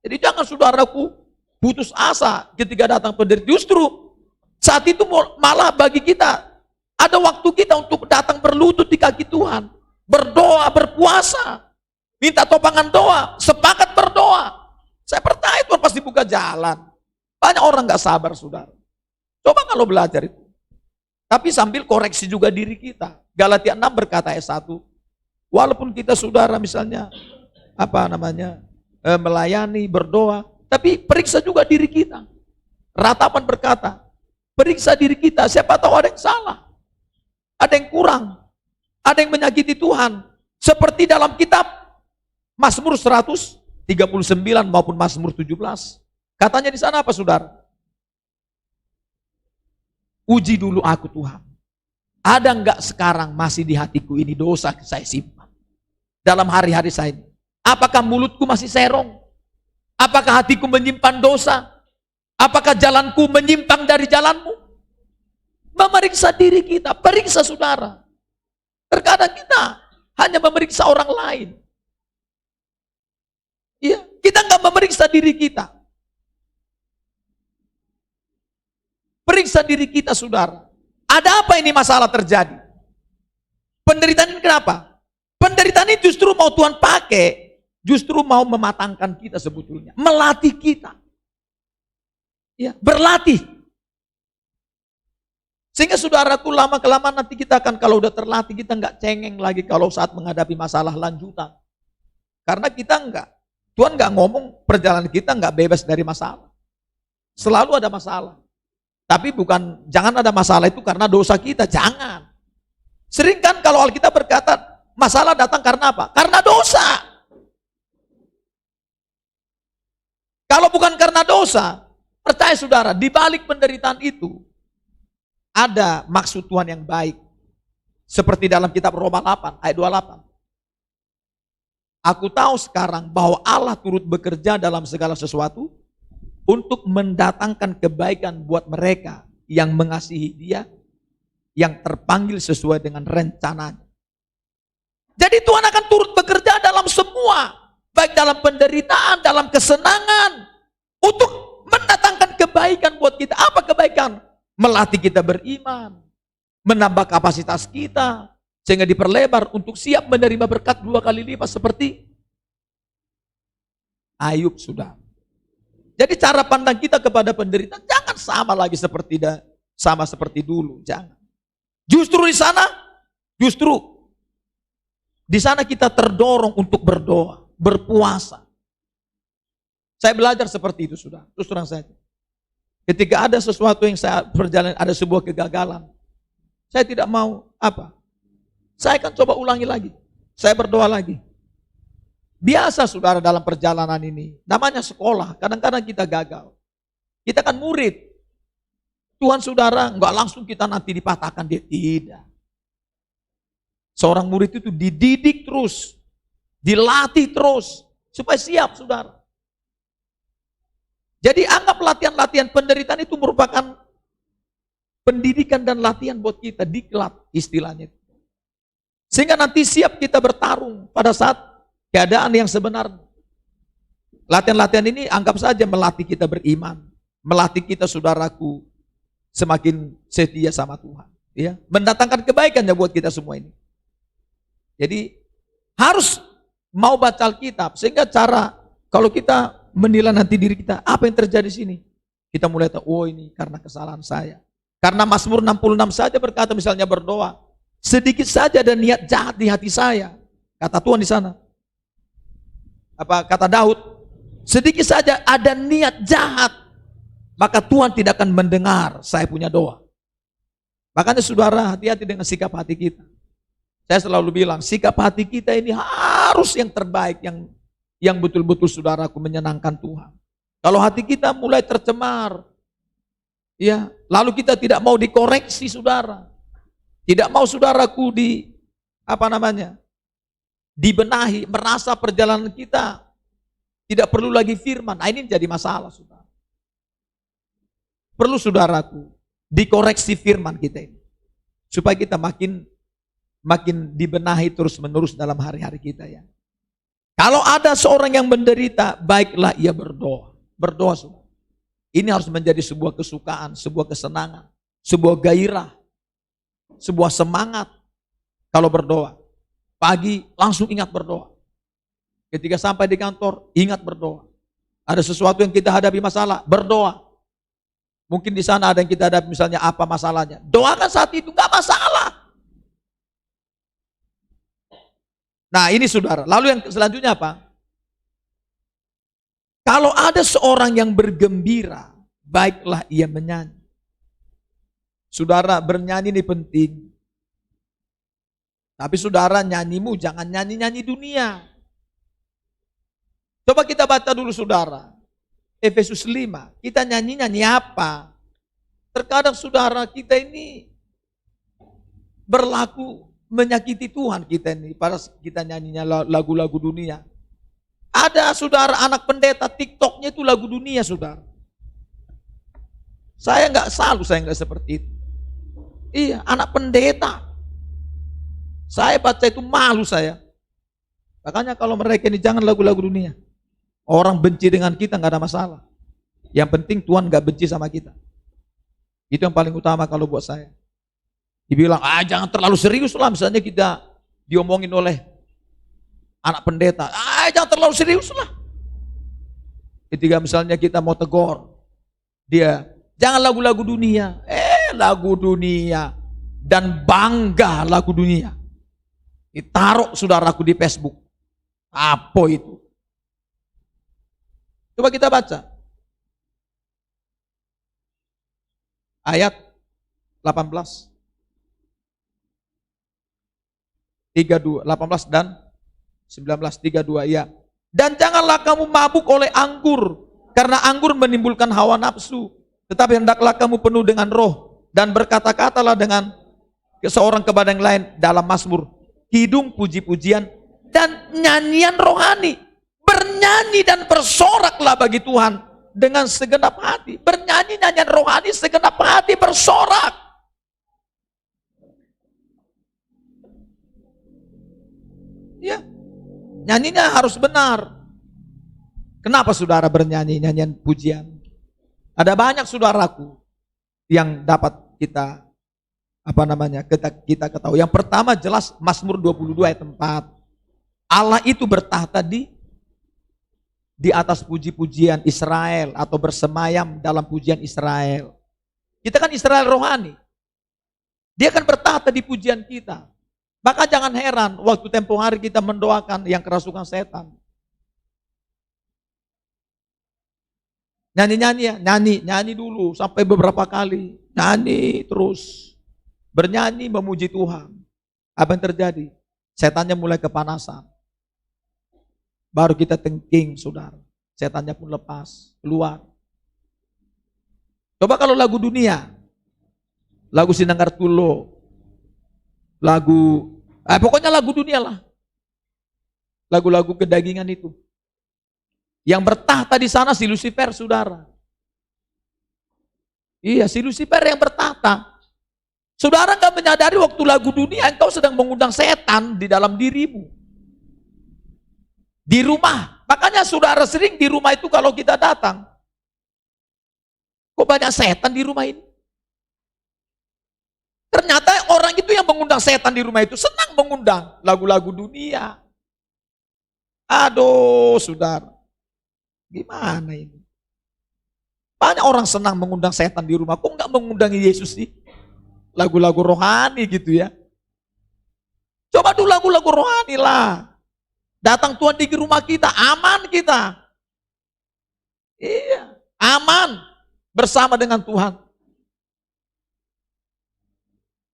Jadi jangan saudaraku putus asa ketika datang penderitaan. Justru saat itu malah bagi kita ada waktu kita untuk datang berlutut di kaki Tuhan. Berdoa, berpuasa. Minta topangan doa. Sepakat berdoa. Saya percaya Tuhan pasti buka jalan. Banyak orang gak sabar, saudara. Coba kalau belajar itu. Tapi sambil koreksi juga diri kita. Galatia 6 berkata ayat 1. Walaupun kita saudara misalnya, melayani, berdoa. Tapi periksa juga diri kita. Ratapan berkata, periksa diri kita. Siapa tahu ada yang salah. Ada yang kurang, ada yang menyakiti Tuhan. Seperti dalam kitab Mazmur 139 maupun Mazmur 17. Katanya di sana apa, saudara? Uji dulu aku Tuhan. Ada enggak sekarang masih di hatiku ini dosa saya simpan? Dalam hari-hari saya ini. Apakah mulutku masih serong? Apakah hatiku menyimpan dosa? Apakah jalanku menyimpang dari jalanmu? Memeriksa diri kita, periksa saudara. Terkadang kita hanya memeriksa orang lain. Iya, kita nggak memeriksa diri kita. Periksa diri kita, saudara. Ada apa ini masalah terjadi? Penderitaan ini kenapa? Penderitaan ini justru mau Tuhan pakai, justru mau mematangkan kita sebetulnya, melatih kita. Ya, berlatih. Sehingga saudaraku, lama-kelamaan nanti kita akan, kalau udah terlatih, kita nggak cengeng lagi kalau saat menghadapi masalah lanjutan. Karena kita Tuhan nggak ngomong perjalanan kita nggak bebas dari masalah. Selalu ada masalah. Tapi bukan, jangan ada masalah itu karena dosa kita, jangan. Sering kan kalau Alkitab berkata, masalah datang karena apa? Karena dosa. Kalau bukan karena dosa, percaya saudara, di balik penderitaan itu, ada maksud Tuhan yang baik. Seperti dalam kitab Roma 8, ayat 28. Aku tahu sekarang bahwa Allah turut bekerja dalam segala sesuatu untuk mendatangkan kebaikan buat mereka yang mengasihi Dia, yang terpanggil sesuai dengan rencananya. Jadi Tuhan akan turut bekerja dalam semua, baik dalam penderitaan, dalam kesenangan, untuk mendatangkan kebaikan buat kita. Apa kebaikan? Melatih kita beriman, menambah kapasitas kita, sehingga diperlebar untuk siap menerima berkat 2 kali lipat seperti Ayub, sudah. Jadi cara pandang kita kepada penderitaan jangan sama lagi seperti dulu, jangan. Justru di sana kita terdorong untuk berdoa, berpuasa. Saya belajar seperti itu, sudah. Terus terang saja. Ketika ada sesuatu yang saya berjalan, ada sebuah kegagalan, saya tidak mau apa? Saya akan coba ulangi lagi. Saya berdoa lagi. Biasa saudara dalam perjalanan ini, namanya sekolah, kadang-kadang kita gagal. Kita kan murid. Tuhan saudara, enggak langsung kita nanti dipatahkan, dia tidak. Seorang murid itu dididik terus, dilatih terus, supaya siap saudara. Jadi anggap latihan-latihan penderitaan itu merupakan pendidikan dan latihan buat kita, diklat istilahnya. Sehingga nanti siap kita bertarung pada saat keadaan yang sebenarnya. Latihan-latihan ini anggap saja melatih kita beriman, melatih kita saudaraku semakin setia sama Tuhan. Ya, mendatangkan kebaikan ya buat kita semua ini. Jadi harus mau baca Alkitab, sehingga cara kalau kita menilai nanti diri kita, apa yang terjadi di sini? Kita mulai tahu, oh ini karena kesalahan saya. Karena Mazmur 66 saja berkata misalnya berdoa, sedikit saja ada niat jahat di hati saya. Kata Tuhan di sana. Apa kata Daud? Sedikit saja ada niat jahat, maka Tuhan tidak akan mendengar saya punya doa. Makanya saudara, hati-hati dengan sikap hati kita. Saya selalu bilang, sikap hati kita ini harus yang terbaik, yang betul-betul saudaraku menyenangkan Tuhan. Kalau hati kita mulai tercemar, ya, lalu kita tidak mau dikoreksi saudara, tidak mau saudaraku dibenahi, merasa perjalanan kita tidak perlu lagi firman. Nah, ini jadi masalah saudara. Perlu saudaraku dikoreksi firman kita ini, supaya kita makin dibenahi terus-menerus dalam hari-hari kita ya. Kalau ada seorang yang menderita, baiklah ia berdoa. Berdoa saudara. Ini harus menjadi sebuah kesukaan, sebuah kesenangan, sebuah gairah, sebuah semangat kalau berdoa. Pagi langsung ingat berdoa. Ketika sampai di kantor, ingat berdoa. Ada sesuatu yang kita hadapi masalah, berdoa. Mungkin di sana ada yang kita hadapi misalnya apa masalahnya. Doakan saat itu, gak masalah. Nah ini saudara, lalu yang selanjutnya apa? Kalau ada seorang yang bergembira, baiklah ia menyanyi. Saudara, bernyanyi ini penting. Tapi saudara, nyanyimu jangan nyanyi-nyanyi dunia. Coba kita baca dulu saudara. Efesus 5, kita nyanyi-nyanyi apa? Terkadang saudara kita ini berlaku menyakiti Tuhan kita ini. Pada kita nyanyinya lagu-lagu dunia. Ada saudara anak pendeta TikToknya itu lagu dunia saudara. Saya nggak salah, saya nggak seperti itu. Iya, anak pendeta. Saya baca itu malu saya. Makanya kalau mereka ini jangan lagu-lagu dunia. Orang benci dengan kita nggak ada masalah. Yang penting Tuhan nggak benci sama kita. Itu yang paling utama kalau buat saya. Dibilang, jangan terlalu serius lah. Misalnya kita diomongin oleh anak pendeta. Jangan terlalu serius lah. Ketika misalnya kita mau tegur dia, jangan lagu-lagu dunia. Lagu dunia. Dan bangga lagu dunia. Ditaruh saudaraku di Facebook. Apa itu? Coba kita baca. Ayat 18. 32, 18 dan 19, 32 ya. Dan janganlah kamu mabuk oleh anggur, karena anggur menimbulkan hawa nafsu. Tetapi hendaklah kamu penuh dengan roh, dan berkata-katalah dengan seorang kepada yang lain dalam mazmur, kidung, puji-pujian, dan nyanyian rohani. Bernyanyi dan bersoraklah bagi Tuhan dengan segenap hati. Bernyanyi nyanyian rohani segenap hati, bersorak. Ya, nyanyinya harus benar. Kenapa saudara bernyanyi nyanyian pujian? Ada banyak saudaraku yang dapat kita kita ketahui. Yang pertama jelas Mazmur 22 ayat 4. Allah itu bertahta di atas puji-pujian Israel atau bersemayam dalam pujian Israel. Kita kan Israel rohani. Dia akan bertahta di pujian kita. Maka jangan heran waktu tempo hari kita mendoakan yang kerasukan setan. Nyanyi-nyanyi ya, nyanyi dulu sampai beberapa kali. Nyanyi terus. Bernyanyi memuji Tuhan. Apa yang terjadi? Setannya mulai kepanasan. Baru kita tengking, saudara. Setannya pun lepas, keluar. Coba kalau lagu dunia. Lagu Sinanggar Tulo. Pokoknya lagu dunia lah. Lagu-lagu kedagingan itu. Yang bertahta di sana si Lucifer, saudara. Iya, si Lucifer yang bertahta. Saudara nggak menyadari waktu lagu dunia engkau sedang mengundang setan di dalam dirimu. Di rumah. Makanya saudara sering di rumah itu kalau kita datang. Kok banyak setan di rumah ini? Ternyata orang itu yang mengundang setan di rumah itu senang mengundang lagu-lagu dunia. Aduh, saudara. Gimana ini? Banyak orang senang mengundang setan di rumah. Kok nggak mengundang Yesus sih? Lagu-lagu rohani gitu ya. Coba dulu lagu-lagu rohani lah. Datang Tuhan di rumah kita, aman kita. Iya, aman bersama dengan Tuhan.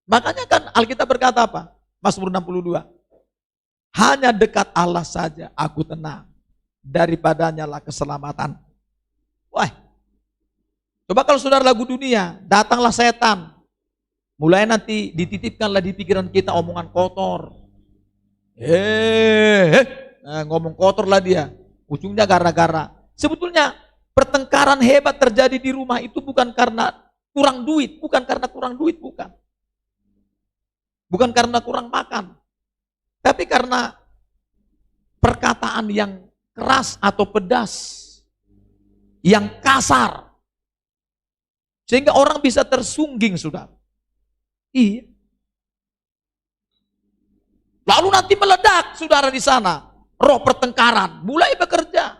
Makanya kan Alkitab berkata apa? Mazmur 62. Hanya dekat Allah saja aku tenang. Daripadanya lah keselamatan. Wah. Coba kalau saudara lagu dunia, datanglah setan. Mulai nanti dititipkanlah di pikiran kita omongan kotor. Ngomong kotor lah dia. Ujungnya gara-gara. Sebetulnya pertengkaran hebat terjadi di rumah itu bukan karena kurang duit. Bukan karena kurang duit, bukan. Bukan karena kurang makan, tapi karena perkataan yang keras atau pedas, yang kasar, sehingga orang bisa tersungging, saudara. Iya. Lalu nanti meledak, saudara di sana, roh pertengkaran mulai bekerja.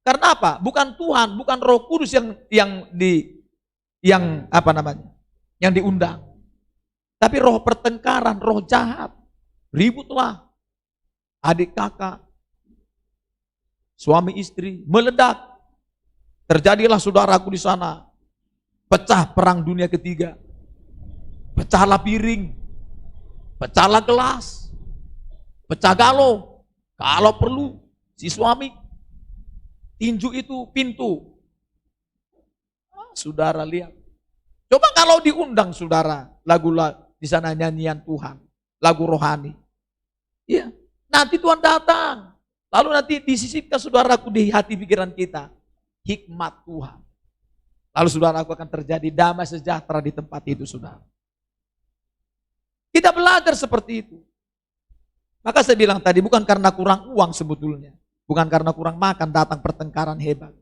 Karena apa? Bukan Tuhan, bukan Roh Kudus yang diundang. Tapi roh pertengkaran, roh jahat, ributlah, adik kakak, suami istri, meledak. Terjadilah saudaraku di sana, pecah perang dunia ketiga, pecahlah piring, pecahlah gelas, pecah galo, kalau perlu si suami tinju itu pintu. Saudara lihat, coba kalau diundang saudara lagu-lagu di sana nyanyian Tuhan, lagu rohani. Iya, nanti Tuhan datang. Lalu nanti disisipkan saudaraku di hati pikiran kita hikmat Tuhan. Lalu saudaraku akan terjadi damai sejahtera di tempat itu, saudara. Kita belajar seperti itu. Maka saya bilang tadi, bukan karena kurang uang sebetulnya. Bukan karena kurang makan datang pertengkaran hebat.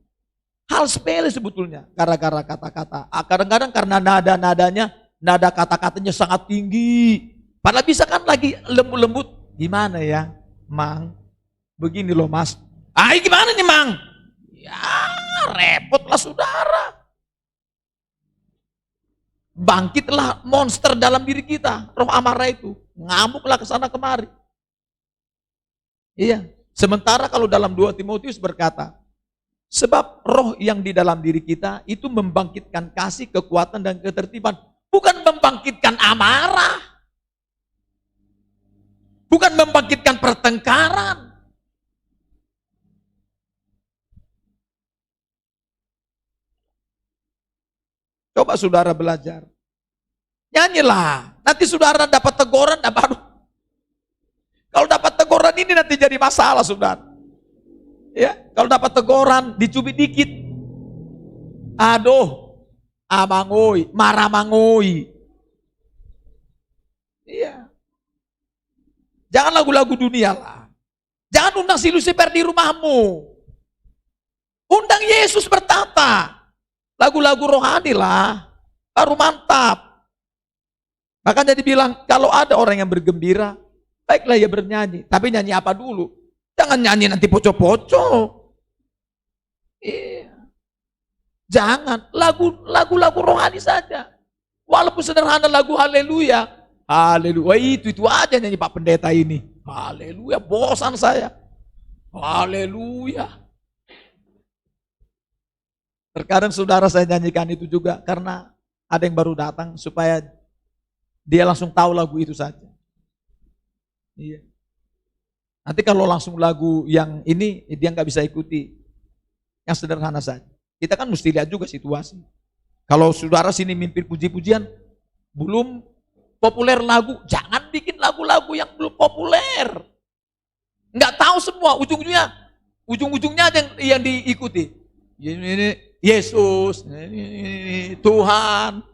Hal sepele sebetulnya, gara-gara kata-kata. Kadang-kadang karena nada-nadanya, nada kata-katanya sangat tinggi. Padahal bisa kan lagi lembut-lembut. Gimana ya, Mang? Begini loh, Mas. Gimana nih, Mang? Ya, repotlah saudara. Bangkitlah monster dalam diri kita, roh amarah itu. Ngamuklah ke sana kemari. Iya. Sementara kalau dalam 2 Timotius berkata, sebab roh yang di dalam diri kita itu membangkitkan kasih, kekuatan, dan ketertiban. Bukan membangkitkan amarah. Bukan membangkitkan pertengkaran. Coba saudara belajar. Nyanyilah. Nanti saudara dapat teguran, baru. Kalau dapat teguran ini nanti jadi masalah, saudara. Ya, kalau dapat teguran, dicubit dikit. Aduh, amangoi, marah mangoi. Iya. Jangan lagu-lagu dunia lah. Jangan undang si Lucifer di rumahmu. Undang Yesus bertata. Lagu-lagu rohani lah. Baru mantap. Makanya dibilang, kalau ada orang yang bergembira, baiklah ya bernyanyi. Tapi nyanyi apa dulu? Jangan nyanyi nanti poco-poco. Iya. Jangan. Lagu-lagu rohani saja. Walaupun sederhana lagu haleluya. Haleluya. Itu aja nyanyi Pak Pendeta ini. Haleluya. Bosan saya. Haleluya. Terkadang saudara saya nyanyikan itu juga karena ada yang baru datang supaya dia langsung tahu lagu itu saja. Iya. Nanti kalau langsung lagu yang ini dia nggak bisa ikuti, yang sederhana saja. Kita kan mesti lihat juga situasi. Kalau saudara sini mimpi puji-pujian, belum populer lagu, jangan bikin lagu-lagu yang belum populer. Nggak tahu semua, ujung-ujungnya aja yang diikuti. Ini Yesus, ini Tuhan.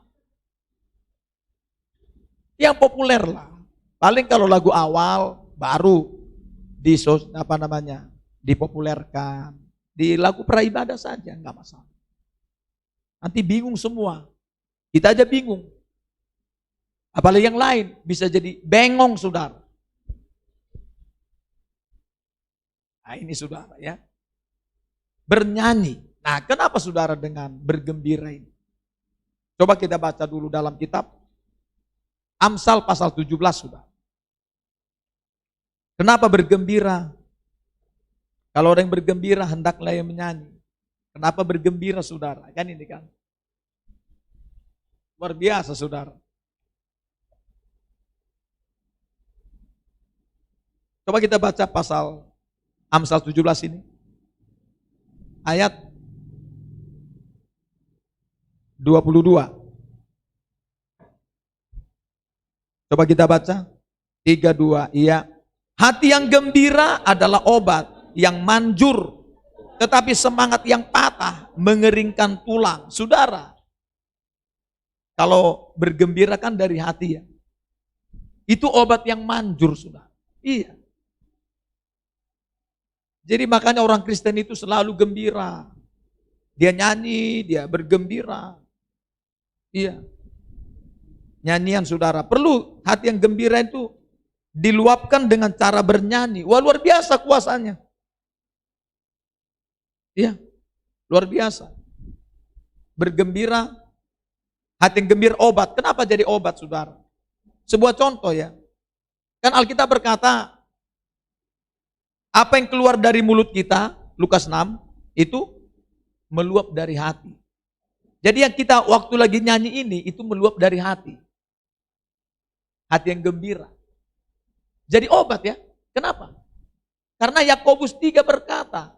Yang populer lah. Paling kalau lagu awal baru dipopulerkan. Di lagu praibadah saja, enggak masalah. Nanti bingung semua. Kita aja bingung. Apalagi yang lain bisa jadi bengong, saudara. Nah ini saudara ya. Bernyanyi. Nah kenapa saudara dengan bergembira ini? Coba kita baca dulu dalam kitab Amsal pasal 17 saudara. Kenapa bergembira? Kalau orang yang bergembira hendaklah yang menyanyi. Kenapa bergembira saudara? Kan ini kan. Luar biasa saudara. Coba kita baca pasal Amsal 17 ini. Ayat 22. Coba kita baca. 3, 2, iya. Hati yang gembira adalah obat yang manjur, tetapi semangat yang patah mengeringkan tulang. Saudara, kalau bergembira kan dari hati ya. Itu obat yang manjur, saudara. Iya. Jadi makanya orang Kristen itu selalu gembira. Dia nyanyi, dia bergembira. Iya. Nyanyian saudara. Perlu hati yang gembira itu diluapkan dengan cara bernyanyi. Wah luar biasa kuasanya. Iya. Luar biasa. Bergembira. Hati yang gembira obat. Kenapa jadi obat saudara? Sebuah contoh ya. Kan Alkitab berkata, apa yang keluar dari mulut kita, Lukas 6, itu meluap dari hati. Jadi yang kita waktu lagi nyanyi ini, itu meluap dari hati. Hati yang gembira. Jadi obat ya. Kenapa? Karena Yakobus 3 berkata,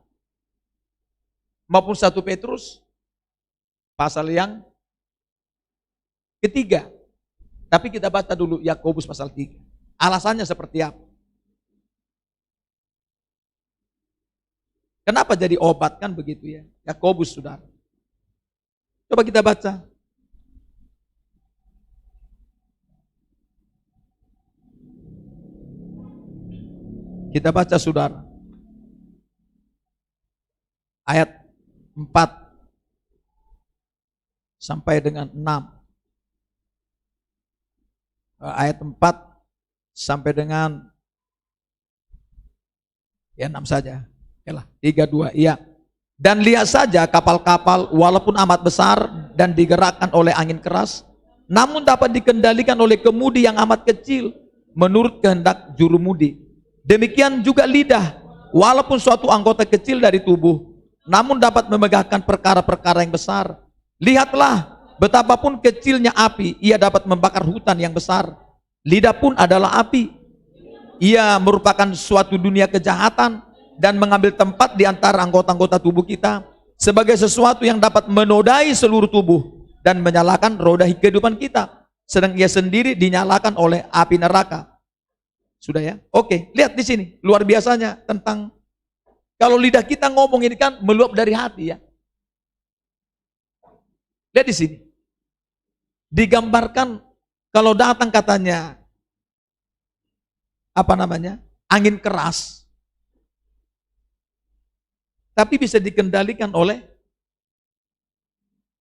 maupun 1 Petrus, pasal yang ketiga. Tapi kita baca dulu Yakobus pasal 3. Alasannya seperti apa? Kenapa jadi obat kan begitu ya? Yakobus saudara. Coba kita baca. Kita baca saudara. Ayat 4 sampai dengan 6. Ayat 4 sampai dengan ya 6 saja. Okelah, 3, 2, iya. Dan lihat saja kapal-kapal walaupun amat besar dan digerakkan oleh angin keras, namun dapat dikendalikan oleh kemudi yang amat kecil menurut kehendak jurumudi. Demikian juga lidah, walaupun suatu anggota kecil dari tubuh, namun dapat memegahkan perkara-perkara yang besar. Lihatlah, betapapun kecilnya api, ia dapat membakar hutan yang besar. Lidah pun adalah api. Ia merupakan suatu dunia kejahatan dan mengambil tempat di antara anggota-anggota tubuh kita sebagai sesuatu yang dapat menodai seluruh tubuh dan menyalakan roda kehidupan kita, sedang ia sendiri dinyalakan oleh api neraka. Sudah ya? Oke, lihat di sini luar biasanya tentang kalau lidah kita ngomong ini kan meluap dari hati ya. Lihat di sini. Digambarkan kalau datang katanya angin keras. Tapi bisa dikendalikan oleh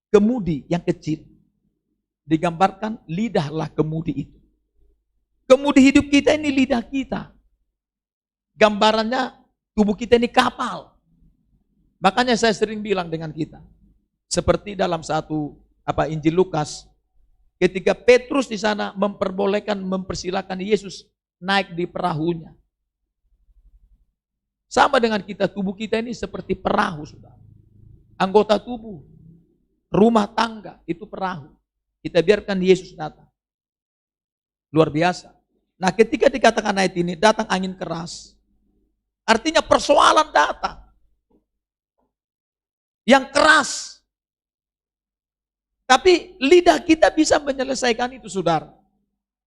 kemudi yang kecil. Digambarkan lidahlah kemudi itu. Kemudi hidup kita ini lidah kita. Gambarannya tubuh kita ini kapal. Makanya saya sering bilang dengan kita. Seperti dalam satu Injil Lukas. Ketika Petrus di sana mempersilahkan Yesus naik di perahunya. Sama dengan kita, tubuh kita ini seperti perahu, saudara. Anggota tubuh, rumah tangga, itu perahu. Kita biarkan Yesus datang. Luar biasa. Nah, ketika dikatakan ayat ini, datang angin keras. Artinya persoalan datang. Yang keras. Tapi lidah kita bisa menyelesaikan itu, saudara.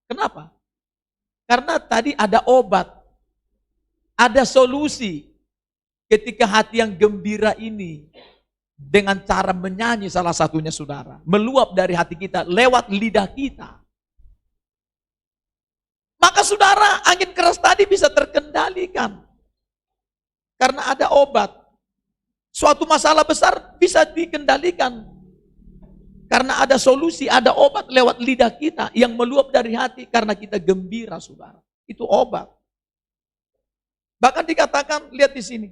Kenapa? Karena tadi ada obat. Ada solusi ketika hati yang gembira ini dengan cara menyanyi salah satunya saudara. Meluap dari hati kita lewat lidah kita. Maka saudara angin keras tadi bisa terkendalikan. Karena ada obat. Suatu masalah besar bisa dikendalikan. Karena ada solusi, ada obat lewat lidah kita yang meluap dari hati karena kita gembira saudara. Itu obat. Bahkan dikatakan, lihat di sini.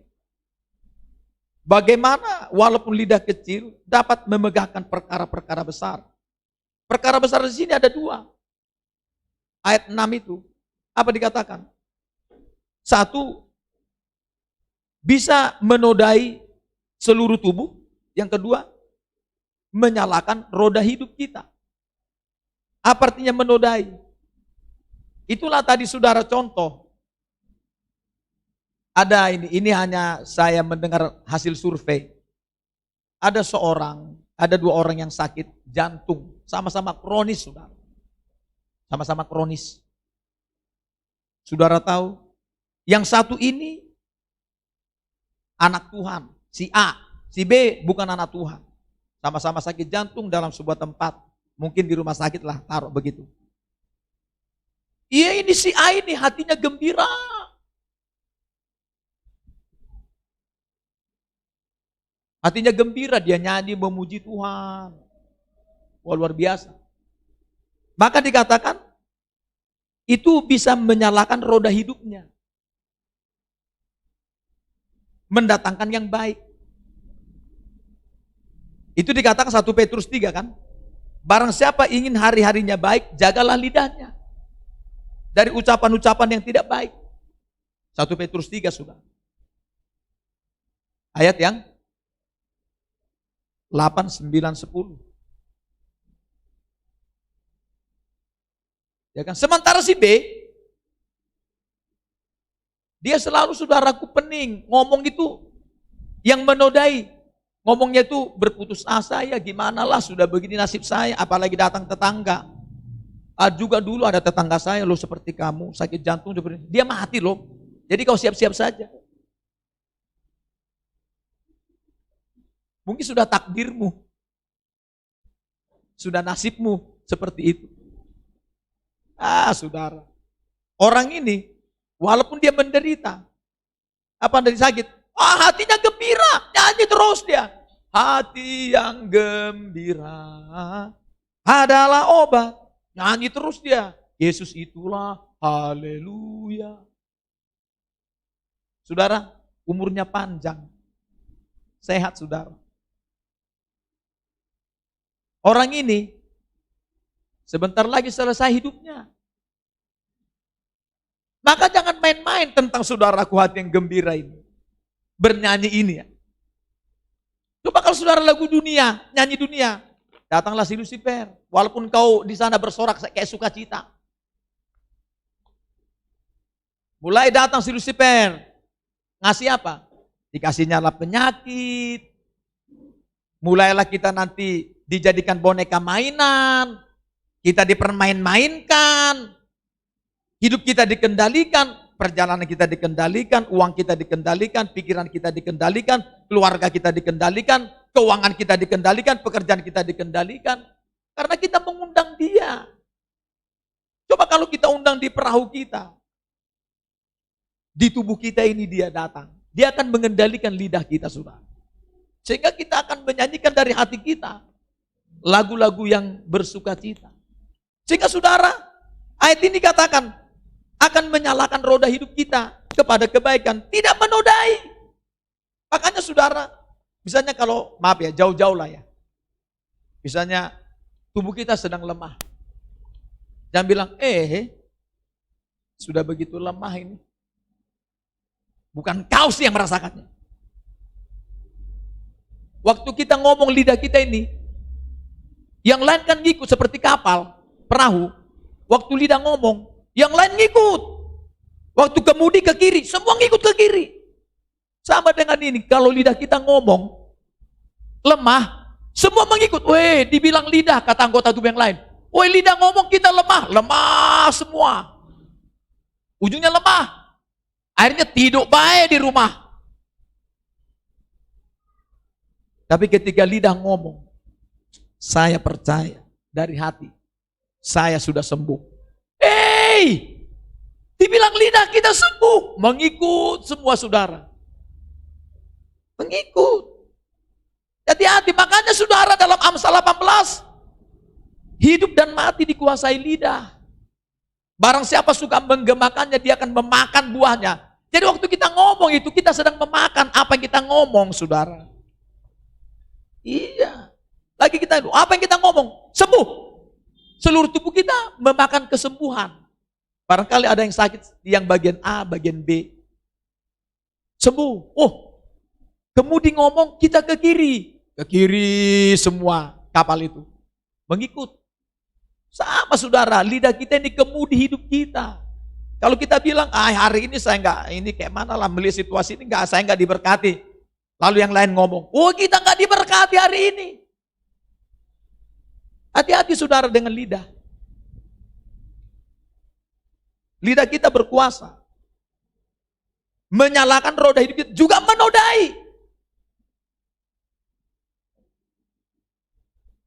Bagaimana walaupun lidah kecil dapat memegahkan perkara-perkara besar. Perkara besar di sini ada 2. Ayat 6 itu, apa dikatakan? 1, bisa menodai seluruh tubuh. Yang kedua, menyalakan roda hidup kita. Apa artinya menodai? Itulah tadi saudara contoh. Ada ini hanya saya mendengar hasil survei. Ada 2 orang yang sakit jantung, sama-sama kronis, saudara. Sama-sama kronis. Saudara tahu, yang satu ini anak Tuhan, si A, si B bukan anak Tuhan. Sama-sama sakit jantung dalam sebuah tempat, mungkin di rumah sakit lah, taruh begitu. Iya ini si A ini hatinya gembira. Hatinya gembira, dia nyanyi memuji Tuhan. Wah, luar biasa. Maka dikatakan, itu bisa menyalakan roda hidupnya. Mendatangkan yang baik. Itu dikatakan 1 Petrus 3 kan. Barang siapa ingin hari-harinya baik, jagalah lidahnya. Dari ucapan-ucapan yang tidak baik. 1 Petrus 3 sudah. Ayat yang 8, 9, 10. Ya kan? Sementara si B, dia selalu saudaraku pening, ngomong itu yang menodai. Ngomongnya itu berputus asa, ya gimana lah sudah begini nasib saya, apalagi datang tetangga. Juga dulu ada tetangga saya loh seperti kamu, sakit jantung, dia mati loh. Jadi kau siap-siap saja. Mungkin sudah takdirmu. sudah nasibmu seperti itu. Saudara, orang ini walaupun dia menderita, dari sakit, hatinya gembira, nyanyi terus dia. Hati yang gembira adalah obat, nyanyi terus dia. Yesus itulah, haleluya. Saudara, umurnya panjang, sehat saudara. Orang ini sebentar lagi selesai hidupnya. Maka jangan main-main tentang saudaraku hati yang gembira ini. Bernyanyi ini ya. Coba kalau saudara lagu dunia, nyanyi dunia, datanglah si Lucifer. Walaupun kau di sana bersorak kayak sukacita. Mulai datang si Lucifer. Ngasih apa? Dikasih nyala penyakit. Mulailah kita nanti dijadikan boneka mainan. Kita dipermain-mainkan. Hidup kita dikendalikan. Perjalanan kita dikendalikan, uang kita dikendalikan, pikiran kita dikendalikan, keluarga kita dikendalikan, keuangan kita dikendalikan, pekerjaan kita dikendalikan. Karena kita mengundang dia. Coba kalau kita undang di perahu kita, di tubuh kita ini dia datang. Dia akan mengendalikan lidah kita, saudara. Sehingga kita akan menyanyikan dari hati kita lagu-lagu yang bersukacita. Sehingga saudara, ayat ini katakan, akan menyalakan roda hidup kita kepada kebaikan, tidak menodai. Makanya saudara, misalnya kalau, maaf ya, jauh-jauh lah ya. Misalnya tubuh kita sedang lemah. Jangan bilang, sudah begitu lemah ini. Bukan kau sih yang merasakannya. Waktu kita ngomong lidah kita ini, yang lain kan ngikut seperti kapal, perahu. Waktu lidah ngomong, yang lain ngikut. Waktu kemudi ke kiri, semua ngikut ke kiri. Sama dengan ini, kalau lidah kita ngomong lemah, semua mengikut. Dibilang lidah, kata anggota tubuh yang lain. Lidah ngomong kita lemah, lemah semua. Ujungnya lemah. Akhirnya tidur baik di rumah. Tapi ketika lidah ngomong, saya percaya dari hati, saya sudah sembuh. Dibilang lidah kita sembuh, mengikut semua saudara. Mengikut. Hati-hati, makanya saudara dalam Amsal 18, hidup dan mati dikuasai lidah. Barang siapa suka menggemakannya, dia akan memakan buahnya. Jadi waktu kita ngomong itu, kita sedang memakan apa yang kita ngomong, saudara. Iya. Lagi kita, apa yang kita ngomong? Sembuh. Seluruh tubuh kita memakan kesembuhan. Barangkali ada yang sakit yang bagian A, bagian B. Sembuh. Kemudi ngomong kita ke kiri. Ke kiri semua kapal itu. Mengikut. Sama saudara, lidah kita ini kemudi hidup kita. Kalau kita bilang, hari ini saya enggak, ini kayak mana lah melihat situasi ini, saya enggak diberkati. Lalu yang lain ngomong, kita enggak diberkati hari ini. Hati-hati saudara dengan lidah. Lidah kita berkuasa. Menyalakan roda hidup kita, juga menodai.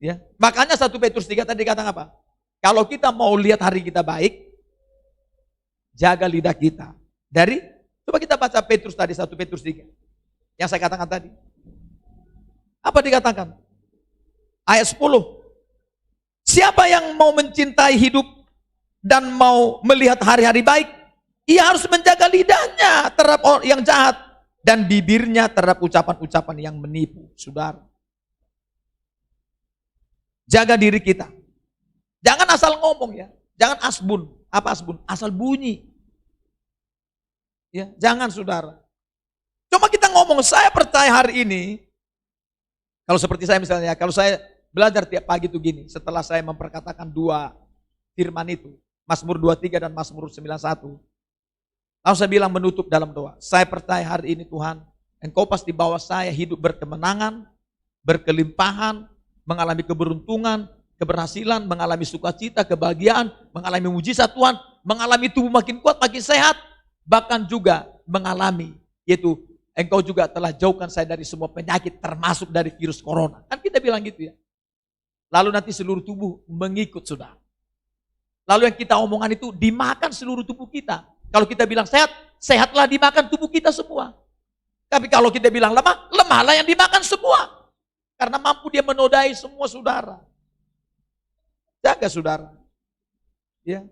Ya, makanya 1 Petrus 3 tadi kata apa? Kalau kita mau lihat hari kita baik, jaga lidah kita. Coba kita baca Petrus tadi, 1 Petrus 3. Yang saya katakan tadi. Apa dikatakan? Ayat 10. Siapa yang mau mencintai hidup dan mau melihat hari-hari baik, ia harus menjaga lidahnya terhadap orang yang jahat dan bibirnya terhadap ucapan-ucapan yang menipu. Saudara, jaga diri kita. Jangan asal ngomong ya. Jangan asbun. Apa asbun? Asal bunyi. Ya, jangan saudara. Cuma kita ngomong, saya percaya hari ini. Kalau seperti saya misalnya, kalau saya belajar tiap pagi itu gini, setelah saya memperkatakan 2 firman itu, Mazmur 23 dan Mazmur 91. Lalu saya bilang menutup dalam doa, saya percaya hari ini Tuhan, Engkau pasti bawa saya hidup berkemenangan, berkelimpahan, mengalami keberuntungan, keberhasilan, mengalami sukacita, kebahagiaan, mengalami mujizat Tuhan, mengalami tubuh makin kuat, makin sehat, bahkan juga mengalami, yaitu Engkau juga telah jauhkan saya dari semua penyakit, termasuk dari virus corona. Kan kita bilang gitu ya. lalu nanti seluruh tubuh mengikut saudara. Lalu yang kita omongan itu dimakan seluruh tubuh kita. Kalau kita bilang sehat, sehatlah dimakan tubuh kita semua. Tapi kalau kita bilang lemah, lemahlah yang dimakan semua. Karena mampu dia menodai semua saudara. Jaga saudara. Ya.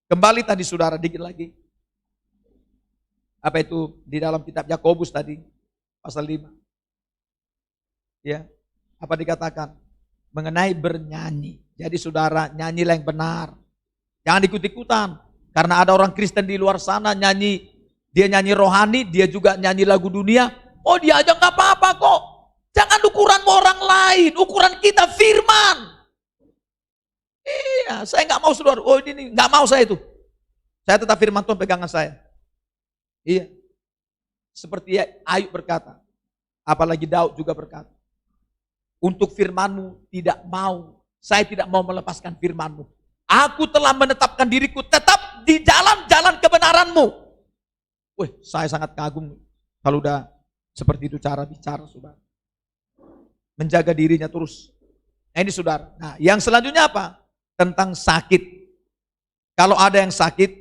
Kembali tadi saudara dikit lagi. Apa itu di dalam kitab Yakobus tadi pasal 5. Ya. Apa dikatakan? Mengenai bernyanyi. Jadi saudara, nyanyilah yang benar. Jangan ikut-ikutan. Karena ada orang Kristen di luar sana nyanyi, dia nyanyi rohani, dia juga nyanyi lagu dunia. Oh dia aja gak apa-apa kok. Jangan ukuranmu orang lain, ukuran kita firman. Iya, saya gak mau saudara. Oh ini gak mau saya itu. Saya tetap firman Tuhan pegangan saya. Iya. Seperti Ayub berkata. Apalagi Daud juga berkata. Untuk firmanmu tidak mau. Saya tidak mau melepaskan firmanmu. Aku telah menetapkan diriku tetap di jalan-jalan kebenaranmu. Wih, saya sangat kagum kalau udah seperti itu cara bicara, saudara. Menjaga dirinya terus. Nah, ini saudara. Nah, yang selanjutnya apa? Tentang sakit. Kalau ada yang sakit,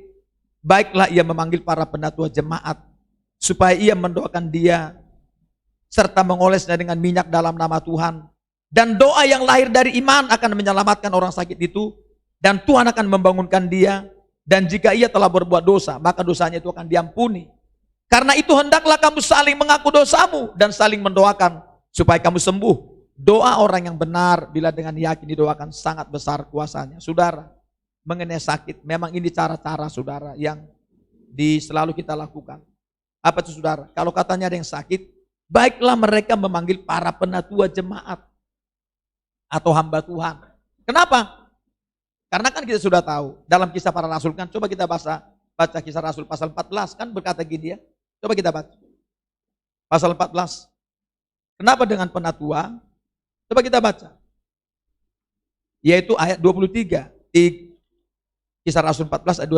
baiklah ia memanggil para penatua jemaat supaya ia mendoakan dia serta mengolesnya dengan minyak dalam nama Tuhan. Dan doa yang lahir dari iman akan menyelamatkan orang sakit itu. Dan Tuhan akan membangunkan dia. Dan jika ia telah berbuat dosa, maka dosanya itu akan diampuni. Karena itu hendaklah kamu saling mengaku dosamu dan saling mendoakan supaya kamu sembuh. Doa orang yang benar bila dengan yakin didoakan sangat besar kuasanya. Saudara, mengenai sakit, memang ini cara-cara saudara yang selalu kita lakukan. Apa itu saudara? Kalau katanya ada yang sakit, baiklah mereka memanggil para penatua jemaat atau hamba Tuhan. Kenapa? Karena kan kita sudah tahu, dalam kisah para rasul kan, coba kita baca kisah rasul pasal 14, kan berkata gini ya, coba kita baca. Pasal 14, kenapa dengan penatua? Coba kita baca. Yaitu ayat 23, di kisah rasul 14 ayat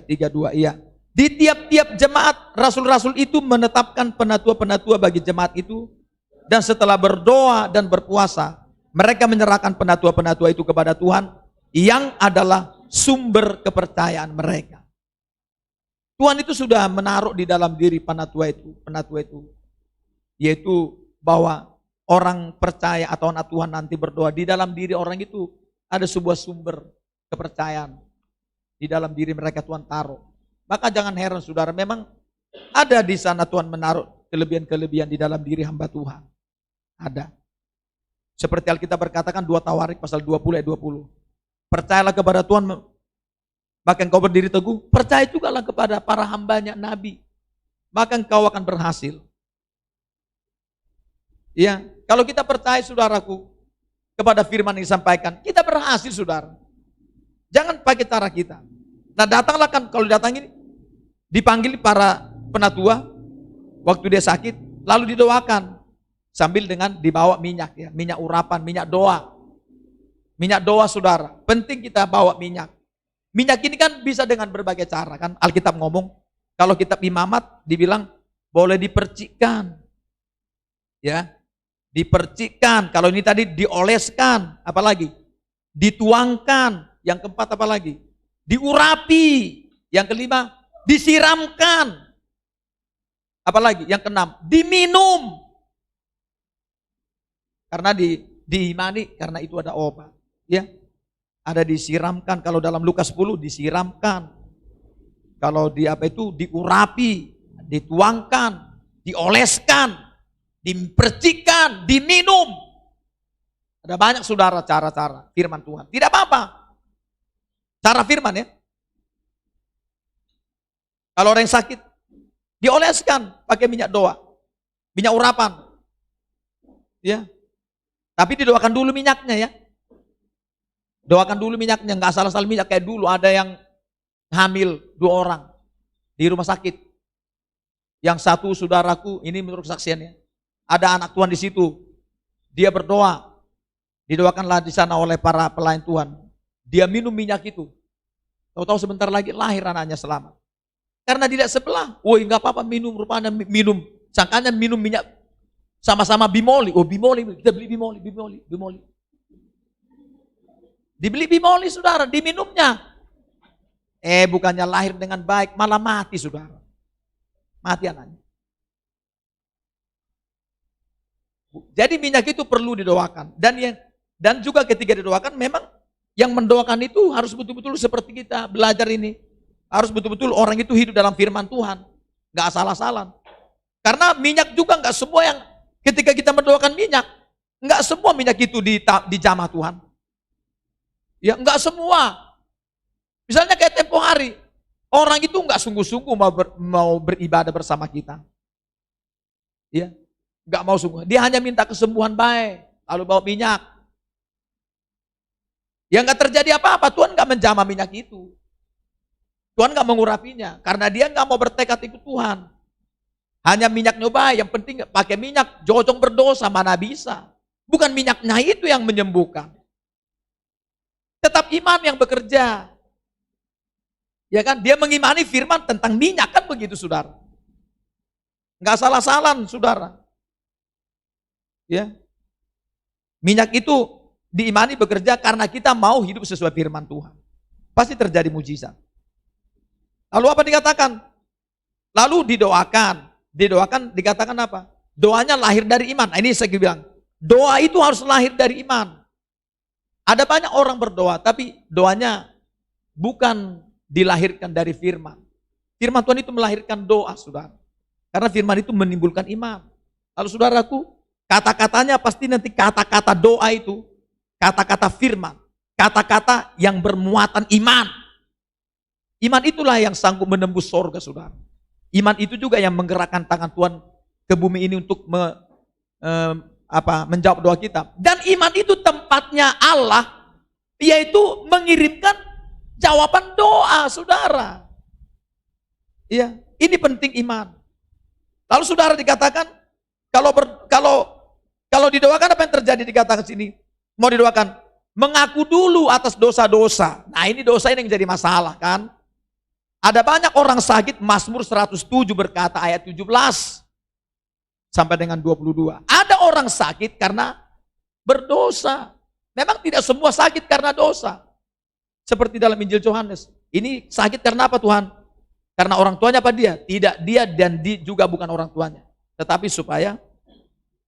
23, 32, iya. Di tiap-tiap jemaat, rasul-rasul itu menetapkan penatua-penatua bagi jemaat itu, dan setelah berdoa dan berpuasa, mereka menyerahkan penatua-penatua itu kepada Tuhan, yang adalah sumber kepercayaan mereka. Tuhan itu sudah menaruh di dalam diri penatua itu, yaitu bahwa orang percaya atau anak Tuhan nanti berdoa, di dalam diri orang itu ada sebuah sumber kepercayaan. Di dalam diri mereka Tuhan taruh. Maka jangan heran saudara, memang ada di sana Tuhan menaruh kelebihan-kelebihan di dalam diri hamba Tuhan. Ada. Seperti Alkitab berkatakan 2 Tawarik pasal 20 ayat 20. Percayalah kepada Tuhan, maka engkau berdiri teguh. Percaya juga lah kepada para hambanya Nabi, maka engkau akan berhasil. Ya, kalau kita percaya saudaraku kepada firman yang disampaikan, kita berhasil saudara. Jangan pakai cara kita. Nah datanglah kan, kalau datang ini dipanggil para penatua waktu dia sakit, lalu didoakan sambil dengan dibawa minyak ya, minyak urapan, minyak doa. Minyak doa saudara, penting kita bawa minyak. Minyak ini kan bisa dengan berbagai cara kan. Alkitab ngomong, kalau kitab imamat dibilang boleh dipercikkan. Ya, dipercikkan. Kalau ini tadi dioleskan, apalagi? Dituangkan. Yang keempat apalagi? Diurapi. Yang kelima, disiramkan. Apalagi? Yang keenam, diminum. Karena diimani, karena itu ada obat. Ya, ada disiramkan. Kalau dalam Lukas 10 disiramkan. Kalau di apa itu diurapi, dituangkan, dioleskan, dipercikkan, diminum. Ada banyak saudara cara-cara firman Tuhan. Tidak apa-apa. Cara firman ya. Kalau orang yang sakit, dioleskan pakai minyak doa, minyak urapan. Ya. Tapi didoakan dulu minyaknya ya. Doakan dulu minyaknya, nggak salah-salah minyak kayak dulu ada yang hamil 2 orang di rumah sakit. Yang satu saudaraku, ini menurut kesaksiannya, ada anak Tuhan di situ. Dia berdoa, didoakanlah di sana oleh para pelayan Tuhan. Dia minum minyak itu. Tahu-tahu sebentar lagi lahir anaknya selamat. Karena tidak sebelah, woi nggak apa-apa minum, rupanya minum. Sangkanya minum minyak sama-sama bimoli. Oh bimoli, kita beli bimoli. Dibeli bimoli saudara, diminumnya. Bukannya lahir dengan baik, malah mati saudara. Mati anaknya. Jadi minyak itu perlu didoakan. Dan juga ketika didoakan memang yang mendoakan itu harus betul-betul seperti kita belajar ini. Harus betul-betul orang itu hidup dalam firman Tuhan. Nggak asal-asalan. Karena minyak juga nggak semua yang ketika kita mendoakan minyak, nggak semua minyak itu dijamah Tuhan. Ya nggak semua. Misalnya kayak tempo hari, orang itu nggak sungguh-sungguh mau beribadah bersama kita. Ya, nggak mau sungguh. Dia hanya minta kesembuhan baik, lalu bawa minyak. Yang nggak terjadi apa-apa, Tuhan nggak menjamah minyak itu. Tuhan nggak mengurapinya, karena dia nggak mau bertekad ikut Tuhan. Hanya minyak nyoba, yang penting pakai minyak, jojong berdosa, mana bisa. Bukan minyaknya itu yang menyembuhkan. Tetap iman yang bekerja. Ya kan, dia mengimani firman tentang minyak, kan begitu saudara. Nggak salah-salah saudara. Ya. Minyak itu diimani bekerja karena kita mau hidup sesuai firman Tuhan. Pasti terjadi mujizat. Lalu apa dikatakan? Lalu didoakan. Didoakan dikatakan apa? Doanya lahir dari iman. Nah, ini saya bilang, doa itu harus lahir dari iman. Ada banyak orang berdoa, tapi doanya bukan dilahirkan dari firman. Firman Tuhan itu melahirkan doa, saudara. Karena firman itu menimbulkan iman. Lalu saudaraku, kata-katanya pasti nanti kata-kata doa itu, kata-kata firman, kata-kata yang bermuatan iman. Iman itulah yang sanggup menembus sorga, saudara. Iman itu juga yang menggerakkan tangan Tuhan ke bumi ini untuk menjawab doa kita. Dan iman itu tempatnya Allah, yaitu mengirimkan jawaban doa, saudara. Iya, ini penting iman. Lalu saudara dikatakan, kalau didoakan apa yang terjadi dikatakan sini? Mau didoakan, mengaku dulu atas dosa-dosa. Nah ini dosa ini yang jadi masalah kan. Ada banyak orang sakit, Mazmur 107 berkata ayat 17 sampai dengan 22. Ada orang sakit karena berdosa. Memang tidak semua sakit karena dosa. Seperti dalam Injil Yohanes. Ini sakit karena apa Tuhan? Karena orang tuanya apa dia? Tidak dia dan juga bukan orang tuanya. Tetapi supaya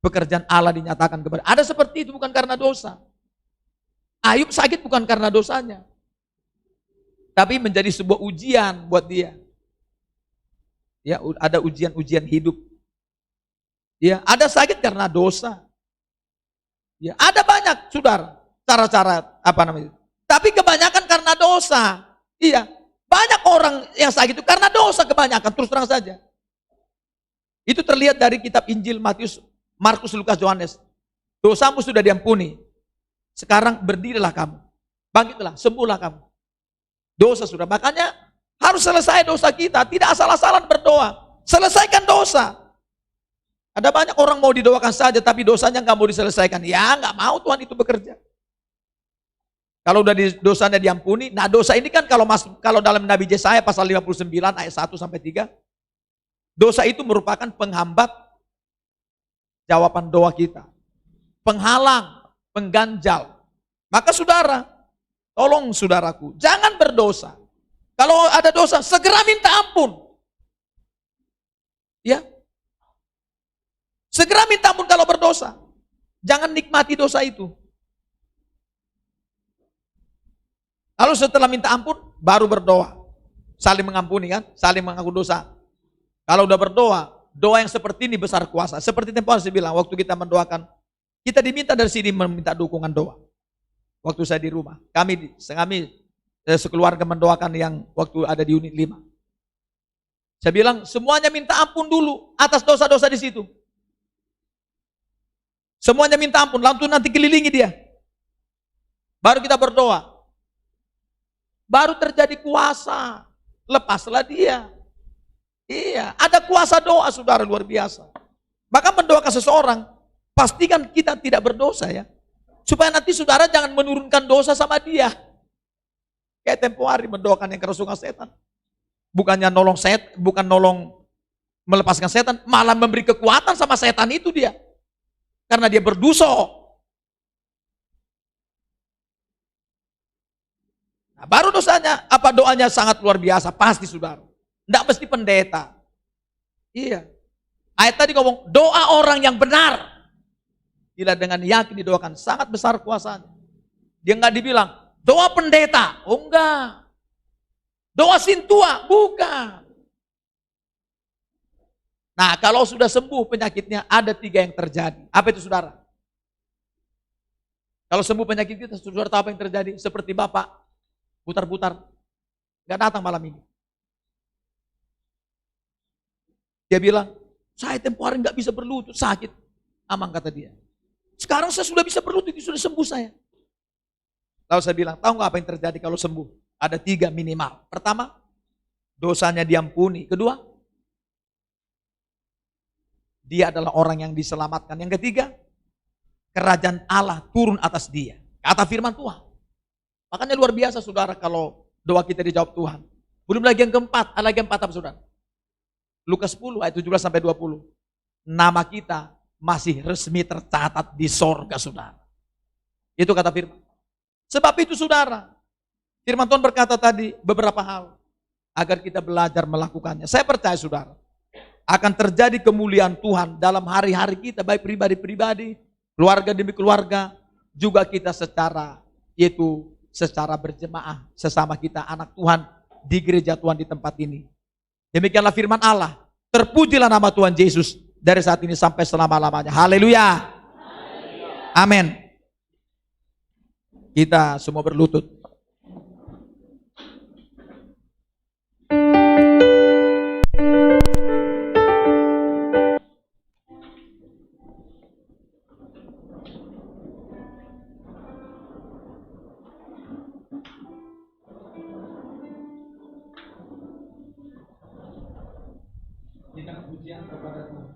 pekerjaan Allah dinyatakan kepada. Ada seperti itu bukan karena dosa. Ayub sakit bukan karena dosanya. Tapi menjadi sebuah ujian buat dia. Ya, ada ujian-ujian hidup. Ya, ada sakit karena dosa. Ya, ada banyak, saudara, cara-cara apa namanya. Tapi kebanyakan karena dosa. Iya, banyak orang yang sakit itu karena dosa kebanyakan, terus terang saja. Itu terlihat dari kitab Injil Matius, Markus, Lukas, Yohanes. Dosamu sudah diampuni. Sekarang berdirilah kamu. Bangkitlah, sembuhlah kamu. Dosa sudah, makanya harus selesai dosa kita, tidak asal-asalan berdoa. Selesaikan dosa. Ada banyak orang mau didoakan saja, tapi dosanya nggak mau diselesaikan. Ya nggak mau Tuhan itu bekerja. Kalau udah dosanya diampuni, nah dosa ini kan kalau dalam Nabi Yesaya pasal 59 ayat 1 sampai 3, dosa itu merupakan penghambat jawaban doa kita. Penghalang, pengganjal. Maka saudara, tolong saudaraku, jangan berdosa. Kalau ada dosa, segera minta ampun. Ya. Segera minta ampun kalau berdosa. Jangan nikmati dosa itu. Lalu setelah minta ampun, baru berdoa. Saling mengampuni kan, saling mengaku dosa. Kalau udah berdoa, doa yang seperti ini besar kuasa. Seperti tempo saya bilang, waktu kita mendoakan, kita diminta dari sini meminta dukungan doa. Waktu saya di rumah, kami sekeluarga mendoakan yang waktu ada di unit 5. Saya bilang semuanya minta ampun dulu atas dosa-dosa di situ. Semuanya minta ampun, lalu nanti kelilingi dia. Baru kita berdoa. Baru terjadi kuasa. Lepaslah dia. Iya, ada kuasa doa saudara luar biasa. Maka mendoakan seseorang, pastikan kita tidak berdosa ya. Supaya nanti saudara jangan menurunkan dosa sama dia. Kayak tempo hari mendoakan yang kerasukan setan. Bukannya nolong bukan nolong melepaskan setan, malah memberi kekuatan sama setan itu dia. Karena dia berdosa. Nah, baru dosanya, apa doanya sangat luar biasa, pasti saudara. Tidak mesti pendeta. Iya. Ayat tadi ngomong, doa orang yang benar. Bila dengan yakin didoakan, sangat besar kuasanya. Dia nggak dibilang, doa pendeta. Oh enggak. Doa sintua, bukan. Nah, kalau sudah sembuh penyakitnya, ada 3 yang terjadi. Apa itu saudara? Kalau sembuh penyakit kita, saudara tahu apa yang terjadi? Seperti Bapak, putar-putar. Nggak datang malam ini. Dia bilang, saya tempoh hari nggak bisa berlutut, sakit. Aman kata dia. Sekarang saya sudah bisa berlutut, sudah sembuh saya. Lalu saya bilang, tahu nggak apa yang terjadi kalau sembuh? Ada 3 minimal. Pertama, dosanya diampuni. Kedua, dia adalah orang yang diselamatkan. Yang ketiga, kerajaan Allah turun atas dia. Kata firman Tuhan. Makanya luar biasa saudara kalau doa kita dijawab Tuhan. Belum lagi yang keempat, ada lagi yang 4 apa saudara? Lukas 10 ayat 17-20. Nama kita masih resmi tercatat di sorga saudara. Itu kata firman. Sebab itu saudara, firman Tuhan berkata tadi beberapa hal. Agar kita belajar melakukannya. Saya percaya saudara. Akan terjadi kemuliaan Tuhan dalam hari-hari kita, baik pribadi-pribadi, keluarga demi keluarga, juga kita secara berjemaah sesama kita anak Tuhan di gereja Tuhan di tempat ini. Demikianlah firman Allah. Terpujilah nama Tuhan Yesus dari saat ini sampai selama-lamanya. Haleluya. Amin. Kita semua berlutut. Kita pujian kepada Tuhan.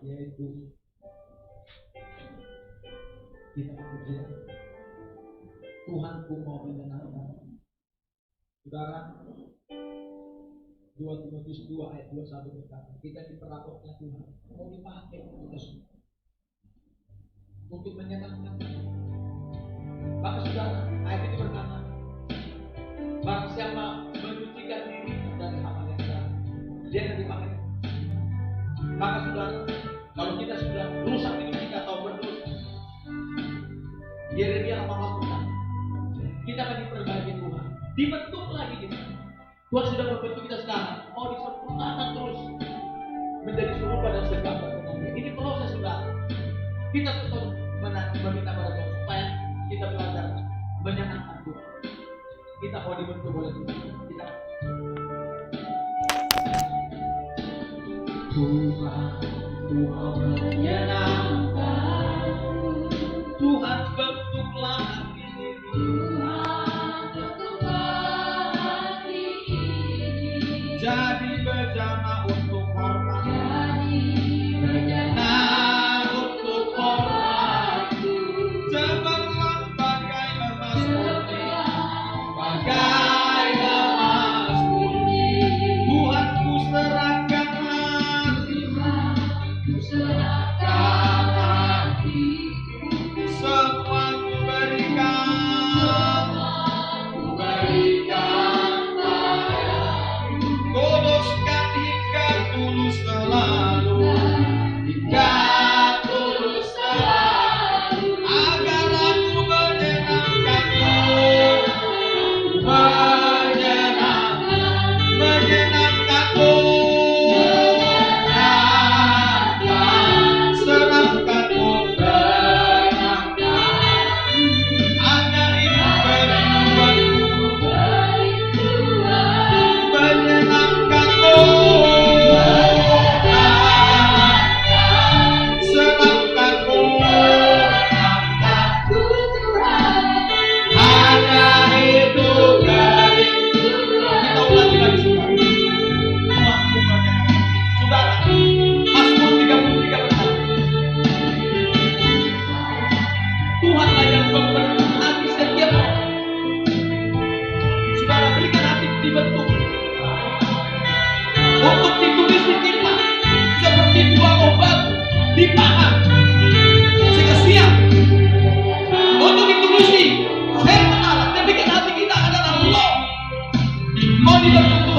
Yaitu kita pujian Tuhan ku mau menyenangkan. Saudara, 2 Timotius 2 ayat 21 berkata, kita diperabotnya Tuhan mau dipakai kita semua untuk menyenangkan. Maka saudara, ayat ini berkata, barang siapa menyucikan diri dari amal yang jahat, dia akan dipakai. Maka saudara, kalau kita sudah rusak hidup kita atau berdosa, dia akan melakukan. Kita akan diperbaiki Tuhan, dibentuk lagi kita. Tuhan sudah membentuk kita sekarang, mau disempurnakan terus menjadi serupa dan segambar dengan Dia. Ini proses saudara. Kita tetap meminta pada Tuhan supaya kita belajar menyenangkan Tuhan. Kita mau dibentuk oleh Tuhan. Kita Tuhan menyenangkan. Tuhan bentuklah hati ini. Jadi bejana untuk hormat. Bejana untuk hormat. Cemerlang bagai emas murni. Bagai emas murni. Tuhan ku serahkan hati. Ku serahkan hati. Semua ku berikan. Ku berikan padamu. Tuluskan hingga tulus selalu. Hingga tulus selalu. Agar aku menyenangkanmu. Menyenangkanmu. Senangkanmu. Agar hidup berinuanku. Menyenangkanmu. Senangkanmu. Agar hidup berinuanku. Kita ulangi lagi saudara. Tuhanku menyenangkan. Saudara, Mazmur 33 berkata, Tuhanlah yang membentuk hati setiap orang. Saudara, berikan hati dibentuk untuk ditulis di timah seperti buah obat di paha.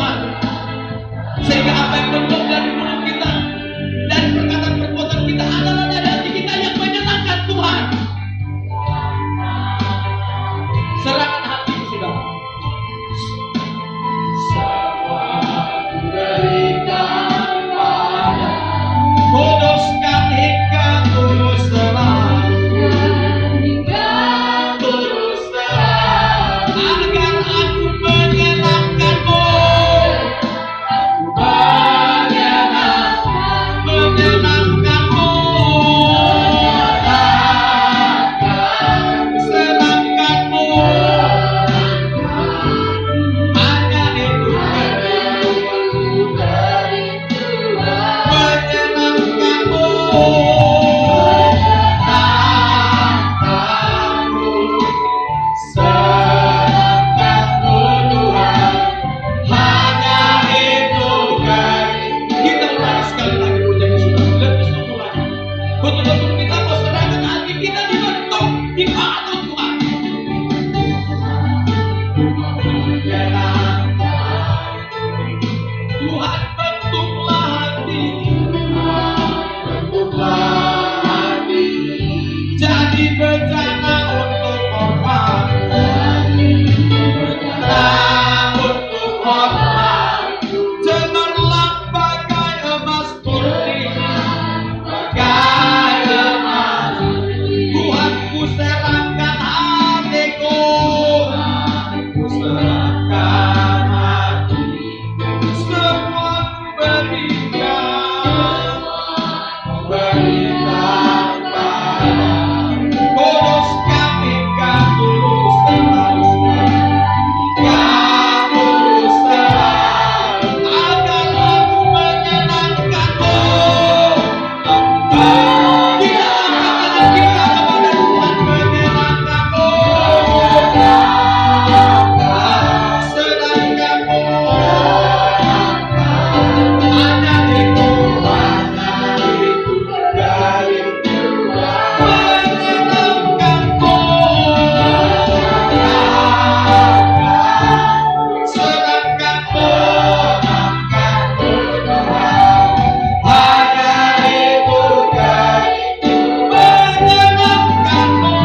Tuhan. Sehingga apa yang keluar dari mulut kita dan perkataan perbuatan kita adalah dari hati kita yang menyenangkan Tuhan. Serahkan hati, saudara. Semua berikan pada kuduskan hingga tulus selalu, tulus selalu, agar aku menyenangkanmu, menyenangkanmu, senangkanmu, hanya itu menyenangkanmu, senangkanmu Tuhan, hanya itu kita ulangi sekali lagi pujian Yesus, lebih sungguh lagi. Betul-betul kita mau serahkan hati kita dibentuk, dipacu Tuhan. Tuhan bentuklah hati, bentuklah hati, jadi bencana untuk hormat, bencana untuk hormat, cemerlang bagai emas murni, bagai emas. Tuhan, ku serahkan hatiku, ku serahkan hati, semua ku berikan, berikan pada kuduskan hingga tulus selalu, hingga tulus selalu, agar aku menyenangkanmu. Kita angkat tangan kita kepada Tuhan, menyenangkanmu, senangkanmu, hanya itu dari menyenangkanmu, senangkanmu, hanya itu menyenangkanmu,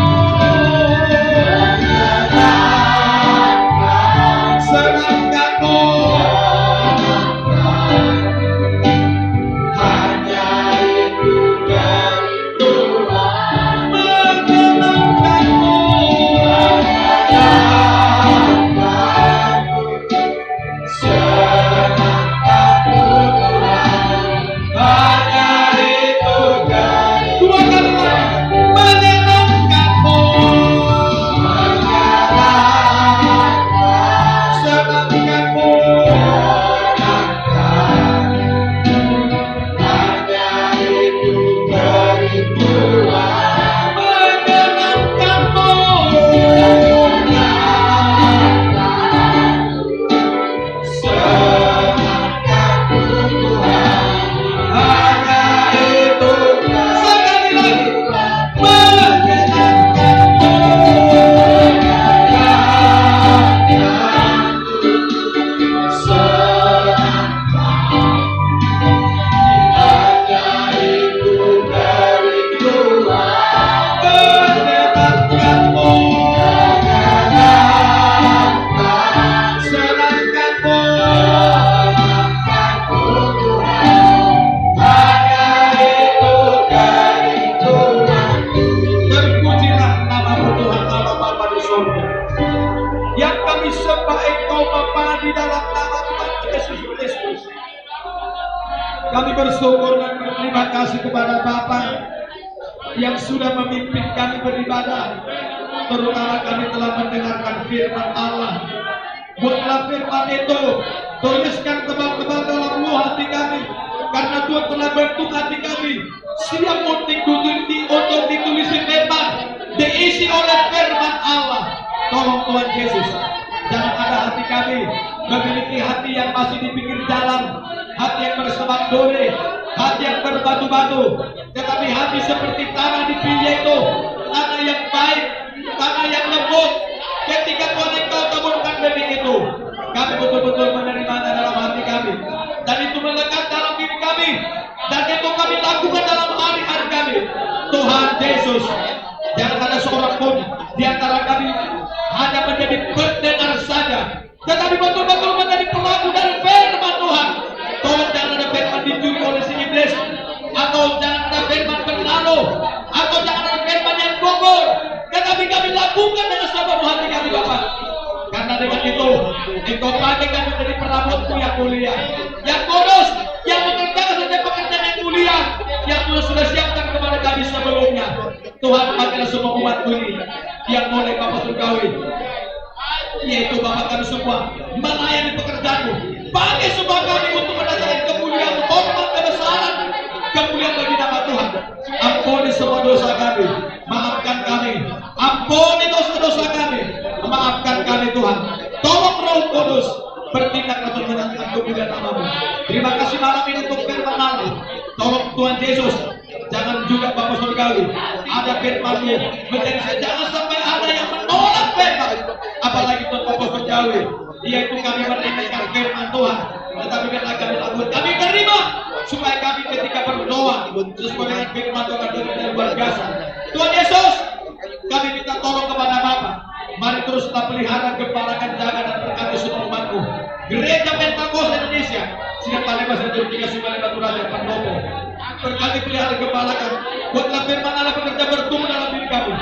senangkanmu, hanya itu dari Tuhan, menyenangkanmu, senangkanmu Tuhan, hanya itu dari dua kali lagi, menyenangkanmu, senangkanmu, hanya itu dari Tuhan, menyenangkanmu, senangkanmu Tuhan, hanya itu sekali lagi, menyenangkanmu, hanya itu dari Tuhan, menyenangkanmu, senangkanmu, hanya itu dari Tuhan. Terpujilah nama Tuhan Allah Bapa di surga, yang kami sembah Engkau Bapa di dalam nama Tuhan Yesus Kristus. Kami bersyukur dan berterima kasih kepada Bapa yang sudah memimpin kami beribadah, terutama kami telah mendengarkan firman Allah. Buatlah firman itu, tuliskan tebal-tebal dalam lubuk hati kami, karena Tuhan telah bentuk hati kami siap untuk ditulis firman, diisi oleh firman Allah. Tolong Tuhan Yesus, jangan ada hati kami memiliki hati yang masih di pinggir jalan, hati yang bersemak dore, hati yang berbatu-batu, tetapi hati seperti tanah di pinggir itu, tanah yang baik, tanah yang lembut. Ketika Tuhan Engkau taburkan benih itu, kami betul-betul menerimanya dalam kami, dan itu kami lakukan dalam hari-hari kami. Tuhan Yesus, jangan ada seorang pun di antara kami hanya menjadi pendengar saja, tetapi betul-betul menjadi pelaku dari firman Tuhan. Tolong jangan ada firman dicuri oleh si iblis, atau jangan ada firman berlalu, atau jangan ada firman yang gugur, tetapi kami lakukan dengan seluruh hati kami Bapak. Karena dengan itu, Engkau pakai kami menjadi perabotmu yang mulia, yang kudus, yang mengerjakan saja pekerjaan yang mulia, yang sudah siapkan kepada kami sebelumnya. Tuhan, pakailah semua umat-Mu ini yang boleh Bapak surgawi, yaitu Bapak kami semua melayani pekerjaan-Mu. Pakai semua kami untuk mendatangkan kemuliaan, hormat, kebesaran, kemuliaan bagi nama Tuhan. Ampuni semua dosa kami, maafkan kami. Ampuni dosa-dosa kami, maafkan kami Tuhan. Tolong Roh Kudus bertindak untuk menyenangkan kemuliaan nama-Mu. Terima kasih malam ini untuk firman Allah. Tolong Tuhan Yesus, jangan juga Bapak surgawi ada firman-Mu menjadi, jangan sampai ada yang menolak firman, apalagi Tuhan Bapak surgawi, yaitu kami mendengarkan firman Tuhan, tetapi karena kami lakukan, kami terima supaya kami ketika berdoa sesuai dengan firman Tuhan dari luar biasa. Tuhan Yesus, kami minta tolong kepada Bapak, mari teruslah pelihara, gembalakan, jaga dan berkati semua umat-Mu. Gereja Pentakosta Indonesia Siap Palembang dan Turkiga Sungai Batu Raja Pendopo, berkati pelihara, gembalakan, buatlah firman Allah bekerja bertumbuh dalam diri kami.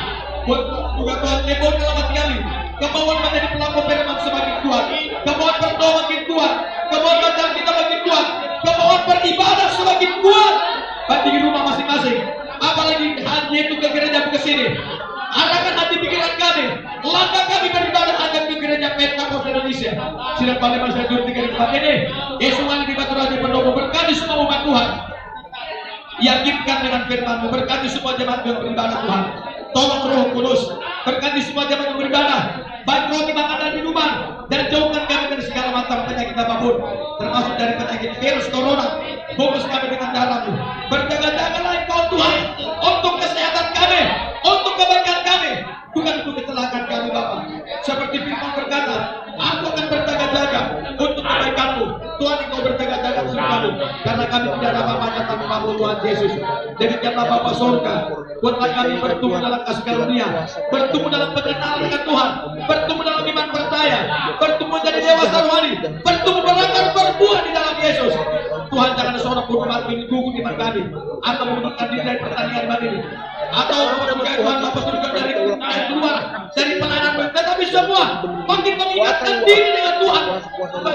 Buat juga Tuhan lebon dalam hati kami, kemauan menjadi pelaku firman semakin kuat, kemauan berdoa makin kuat, kemauan bacaan kita makin kuat, kemauan beribadah semakin kuat bagi di rumah masing-masing, apalagi hanya itu ke gereja ke sini. Arahkan hati pikiran kami, langkah kami beribadah hanya ke gereja Pentakosta Indonesia Siap Palembang dan Turkiga di tempat ini. Yesus di Batu Raja Pendopo, berkati semua umat Tuhan, yakinkan dengan firman-Mu, berkati semua jemaat yang beribadah Tuhan. Tolong Roh Kudus berkati semua jemaat yang beribadah, baik roti makanan minuman, dan jauhkan kami dari segala macam penyakit apapun, termasuk dari penyakit virus corona. Bungkus kami dengan darah-Mu. Berjaga-jagalah Engkau Tuhan untuk kesehatan kami, untuk kebaikan kami, bukan untuk kecelakaan kami Bapak. Seperti firman berkata, aku akan berjaga-jaga untuk kebaikan-Mu. Tuhan, Engkau berjaga-jaga surga-Mu, karena kami tidak ada apa-apa tanpa Mu Tuhan Yesus. Demikianlah Bapa surga, buatlah kami bertumbuh dalam kasih karunia, bertumbuh dalam pengenalan dengan Tuhan, bertumbuh dalam iman percaya, bertumbuh jadi dewasa rohani, bertumbuh berakar berbuah di dalam Yesus. Tuhan, jangan ada seorang pun umat ini gugur iman kami, atau mengundurkan diri dari pertandingan iman ini, atau mengundurkan Tuhan Bapa surga dari keluar dari pelayanan, tetapi semua makin mengingatkan diri dengan Tuhan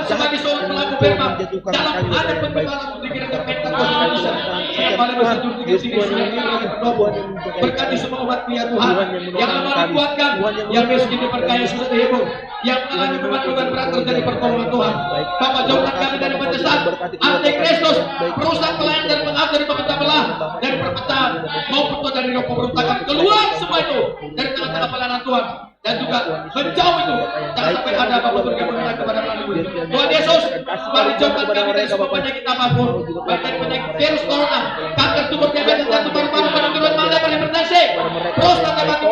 sebagai seorang pelaku firman dalam ada pengembangan di gereja Pentakosta Indonesia. Siap Palembang dan Turkiga Pendopo, berkati semua umat ya Tuhan, yang lemah dikuatkan, yang miskin diperkaya, susah dihibur, yang mengalami beban-beban berat terjadi pertolongan Tuhan. Bapak, jauhkan kami dari penyesalan Antikristus, perusak pelayan dan pengaruh dari pemecah belah, dari perpecahan maupun dari roh pemberontakan. Keluar semua itu dari tengah-tengah pelayanan Tuhan, dan juga menjauh itu. Jangan sampai ada apa-apa bergabung kepada kami. Tuhan Yesus, mari jauhkan kami dari semua penyakit apapun, baik dari penyakit virus corona, kanker tumor, diabetes, jantung, paru-paru, penyakit mata, hipertensi, prostata, batu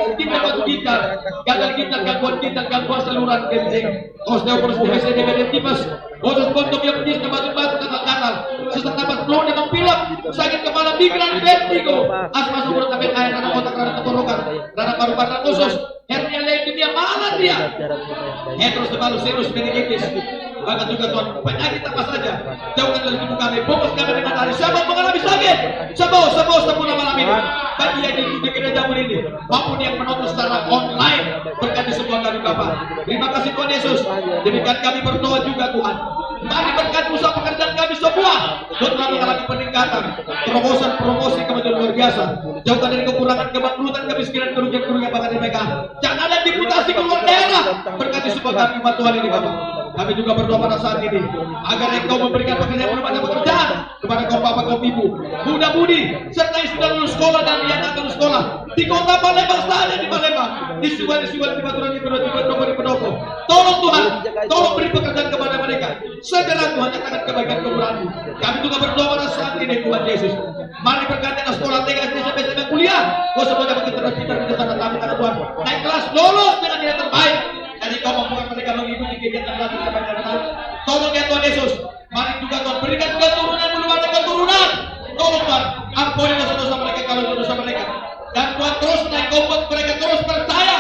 ginjal, gagal ginjal, gangguan ginjal, gangguan saluran kencing, osteoporosis, DBD, tipes, otot kontok yang penyis, batu-batu, gatal, sesak napas, flu, demam pilek, sakit kepala, migran, vertigo, asma, sumur, tabir air, radang otak, radang tenggorokan, radang paru-paru, usus, hernia, leukemia, malaria, heterocephalus, meningitis, bahkan juga Tuhan penyakit apa saja, jauhkan dari tubuh kami, fokus kami dengan tali. Siapa mengalami sakit, sembuh malam ini, bagi yang di gereja-Mu ini, maupun yang menonton secara online, berkati semua kami Bapak. Terima kasih Tuhan Yesus. Demikian kami berdoa juga Tuhan. Mari berkat usaha pekerjaan kami semua, Tuhan mengalami peningkatan, terobosan promosi kemajuan luar biasa. Jauhkan dari kekurangan, kebangkrutan, kemiskinan, kerugian bahkan mereka. Jangan ada diputasi keluar daerah, berkati semua kami umat Tuhan ini Bapak. Kami juga berdoa pada saat ini agar Engkau memberikan pekerjaan berpada pekerjaan kepada kaum bapak, kaum ibu, muda-mudi, serta yang sudah lulus sekolah dan yang akan lulus sekolah di kota Palembang saja, di Palembang, di Sungai, di Batu Raja, di Pendopo. Tolong Tuhan, tolong beri pekerjaan kepada mereka. Segera Tuhan nyatakan kebaikan kemurahan-Mu. Kami juga berdoa pada saat ini Tuhan Yesus. Mari berkati anak sekolah TK, SD, SMP, SMA, kuliah. Kau semua dapat kita sana kami karena Tuhan naik kelas, lolos dengan nilai terbaik. Dan Engkau membuat mereka mengikuti kegiatan belajar kebaikan. Tolong ya Tuhan Yesus. Mari juga Tuhan berikan keturunan, belum ada keturunan Engkau buat mereka terus percaya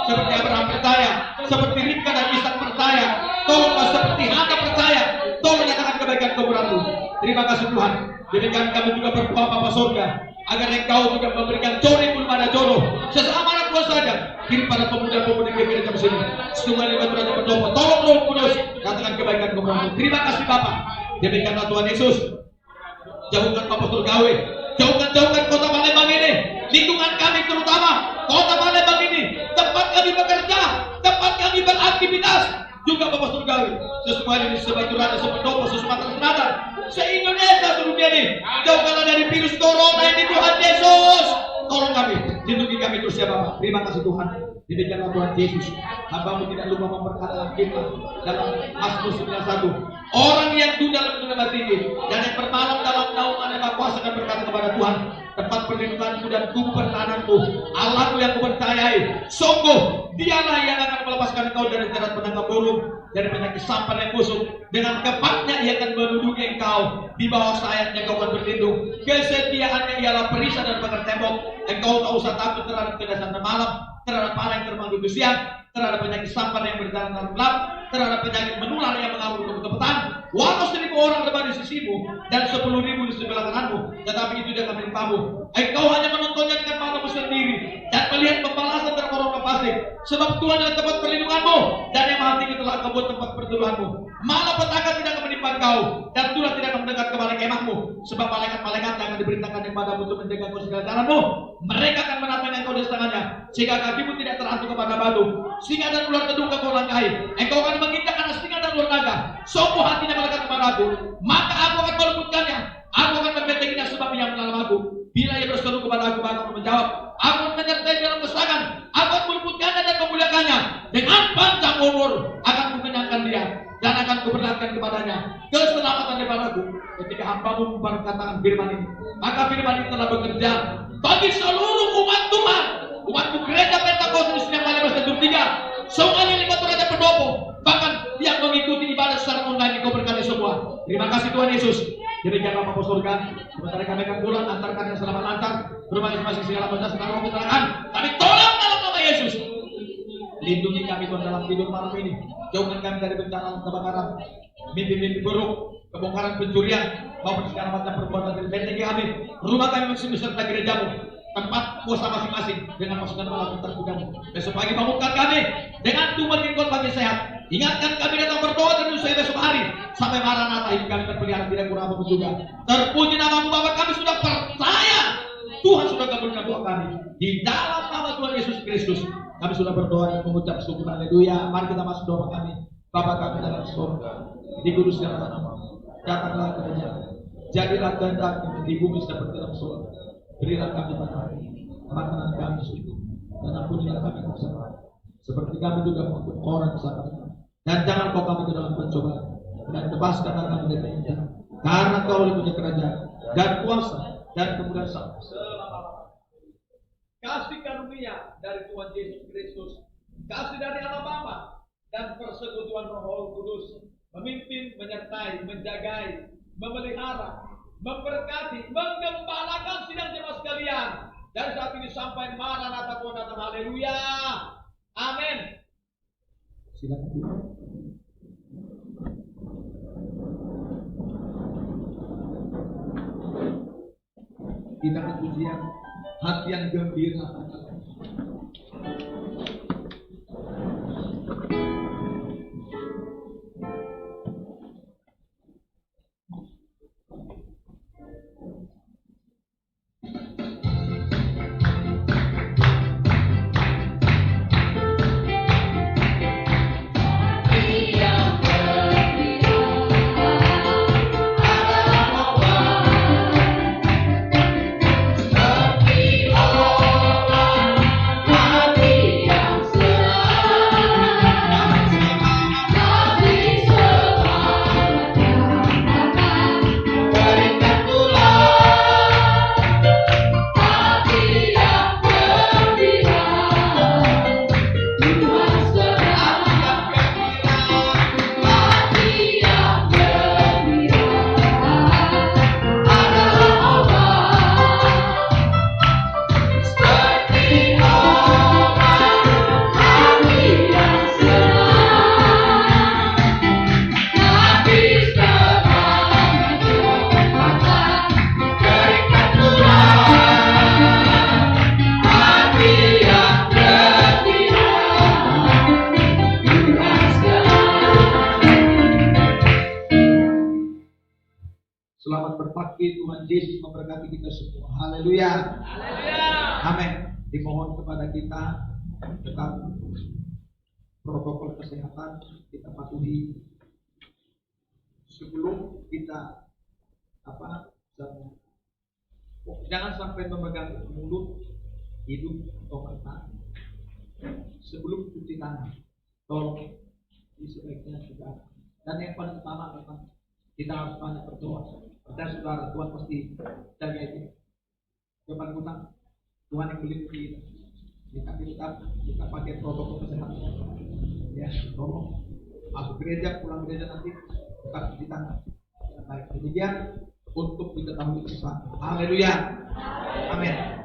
seperti Abraham percaya, seperti Ribka dan Ishak percaya. Tolonglah seperti Hana percaya. Tolong nyatakan kebaikan kemuliaan-Mu. Terima kasih Tuhan. Demikian kami juga berdoa Bapa Surga, agar Engkau juga memberikan jodoh belum ada jodoh sesama anak buah saja kirim pada pemuda-pemudi gereja di sini. Setunggal di batu raja berdoa. Tolong Roh Kudus katakan kebaikan kemuliaan-Mu. Terima kasih Bapa. Demikianlah Tuhan Yesus. Jauhkan Bapak Surgawi, jauhkan kota Palembang ini, lingkungan kami terutama kota Palembang ini, tempat kami bekerja, tempat kami beraktivitas, juga Bapak Surgawi, sesuai di Sebatu Raja, Sependopo, Sumatera Selatan, se-Indonesia seluruh dunia ini. Jauhkanlah dari virus corona ini Tuhan Yesus. Tolong kami, lindungi kami terus ya Bapak. Terima kasih Tuhan. Demikianlah Tuhan Yesus. Hamba-Mu tidak lupa memperkatakan firman dalam Mazmur 91. Orang yang duduk dalam dunia tinggi dan yang bermalam dalam naungan evakuasi akan berkata kepada Tuhan, tempat perlindunganku dan tubuh pertahananku, Allahku yang kupercayai. Sungguh Dialah yang akan melepaskan engkau dari jerat penangkap burung, dari penyakit sampan yang busuk. Dengan kepatnya Ia akan menduduki engkau, di bawah sayapnya engkau akan berlindung. Kesetiaannya ialah perisai dan pagar tembok. Engkau tak usah takut terhadap kedasan malam, terhadap para yang terbang di siang, terhadap penyakit sampan yang berjalan dalam gelap, terhadap penyakit menular yang mengamuk ke petang. Walau 1.000 orang lebar di sisimu dan 10.000 di sebelah kananmu, tetapi itu tidak akan menimpamu. Engkau hanya menontonnya dengan matamu sendiri dan melihat pembalasan dari orang fasik. Sebab Tuhan adalah tempat perlindunganmu dan yang maha tinggi telah engkau buat tempat perteduhanmu. Malapetaka tidak akan menimpa engkau dan tulah tidak akan mendekat kepada kemahmu. Sebab malaikat-malaikat yang akan diperintahkan kepadamu untuk menjaga kau segala jalanmu. Mereka akan menatang engkau di tangannya, sehingga kakimu tidak terhantuk kepada batu. Singa dan ular tedung kau langkahi. Engkau akan menginjak anak singa dan ular naga. Sopo hatinya melekat kepada aku, maka aku akan meluputkannya. Aku akan membentenginya sebab ia menalam aku. Bila ia berseru kepada aku, maka aku menjawab. Aku akan menyertai dalam kesenangan. Aku akan meluputkannya dan memuliakannya. Dengan panjang umur akan kukenyangkan dia dan akan kuperlihatkan kepadanya keselamatan daripada aku. Ketika hamba-Mu memperkatakan firman ini, maka firman ini telah bekerja bagi seluruh umat Tuhan. Umatku gereja Pentakosta yang paling besar tiga, semuanya di Batu Raja Pendopo, bahkan yang mengikuti ibadah secara online. Kau berkati semua. Terima kasih Tuhan Yesus. Demikian Bapak Surga, sementara kami akan pulang, antarkan yang selamat lancar, berumah masing-masing segala macam sedang kecelakaan. Tapi tolong dalam nama Yesus, lindungi kami Tuhan dalam tidur malam ini. Jauhkan kami dari bencana kebakaran, mimpi-mimpi buruk, kebongkaran pencurian, maupun segala macam perbuatan dari benteng kami. Rumah kami masih beserta gerejamu, tempat puasa masing-masing dengan masukan malam terkudamu. Besok pagi bangunkan kami dengan tubuh tingkol pagi sehat. Ingatkan kami datang berdoa dan usai besok hari sampai Maranatha hidup kami terpelihara tidak kurang apapun juga. Terpuji nama-Mu Bapa, kami sudah percaya Tuhan sudah kabulkan doa kami di dalam nama Tuhan Yesus Kristus. Kami sudah berdoa dan mengucap syukur. Haleluya. Mari kita masuk doa kami. Bapa kami dalam surga, dikuduskan nama-Mu. Datanglah kerajaan-Mu. Jadilah kehendak-Mu di bumi seperti dalam surga. Berilah kami pada hari ini makanan kami sujud, dan ampunilah kami kesalahan seperti kami juga mengampuni orang kesalahan kami. Dan jangan kau kami ke dalam pencobaan, dan bebaskanlah kami dari yang jahat. Karena Kau punya kerajaan dan kuasa dan kemuliaan selama-lamanya. Kasih karunia dari Tuhan Yesus Kristus, kasih dari Allah Bapa, dan persekutuan Roh Kudus memimpin, menyertai, menjagai, memelihara, memberkati, menggembalakan sidang jemaat sekalian dari saat ini sampai Maranatha Tuhan datang. Haleluya. Amin. Silakan. Kita pujian hati yang gembira. Oh Selamat berbakti, Tuhan Yesus memberkati kita semua. Haleluya. Amin. Dimohon kepada kita tetap protokol kesehatan kita patuhi sebelum kita jangan sampai memegang mulut, hidung atau mata sebelum cuci tangan. Tolong ini sebaiknya sudah. Dan yang paling utama memang kita harus banyak berdoa. Dan saudara, Tuhan pasti jaga itu. Yang paling utama Tuhan yang melindungi kita. Kita pakai protokol kesehatan. Ya, tolong masuk gereja, pulang gereja nanti tetap cuci tangan. Baik, demikian untuk diketahui bersama. Haleluya. Amin.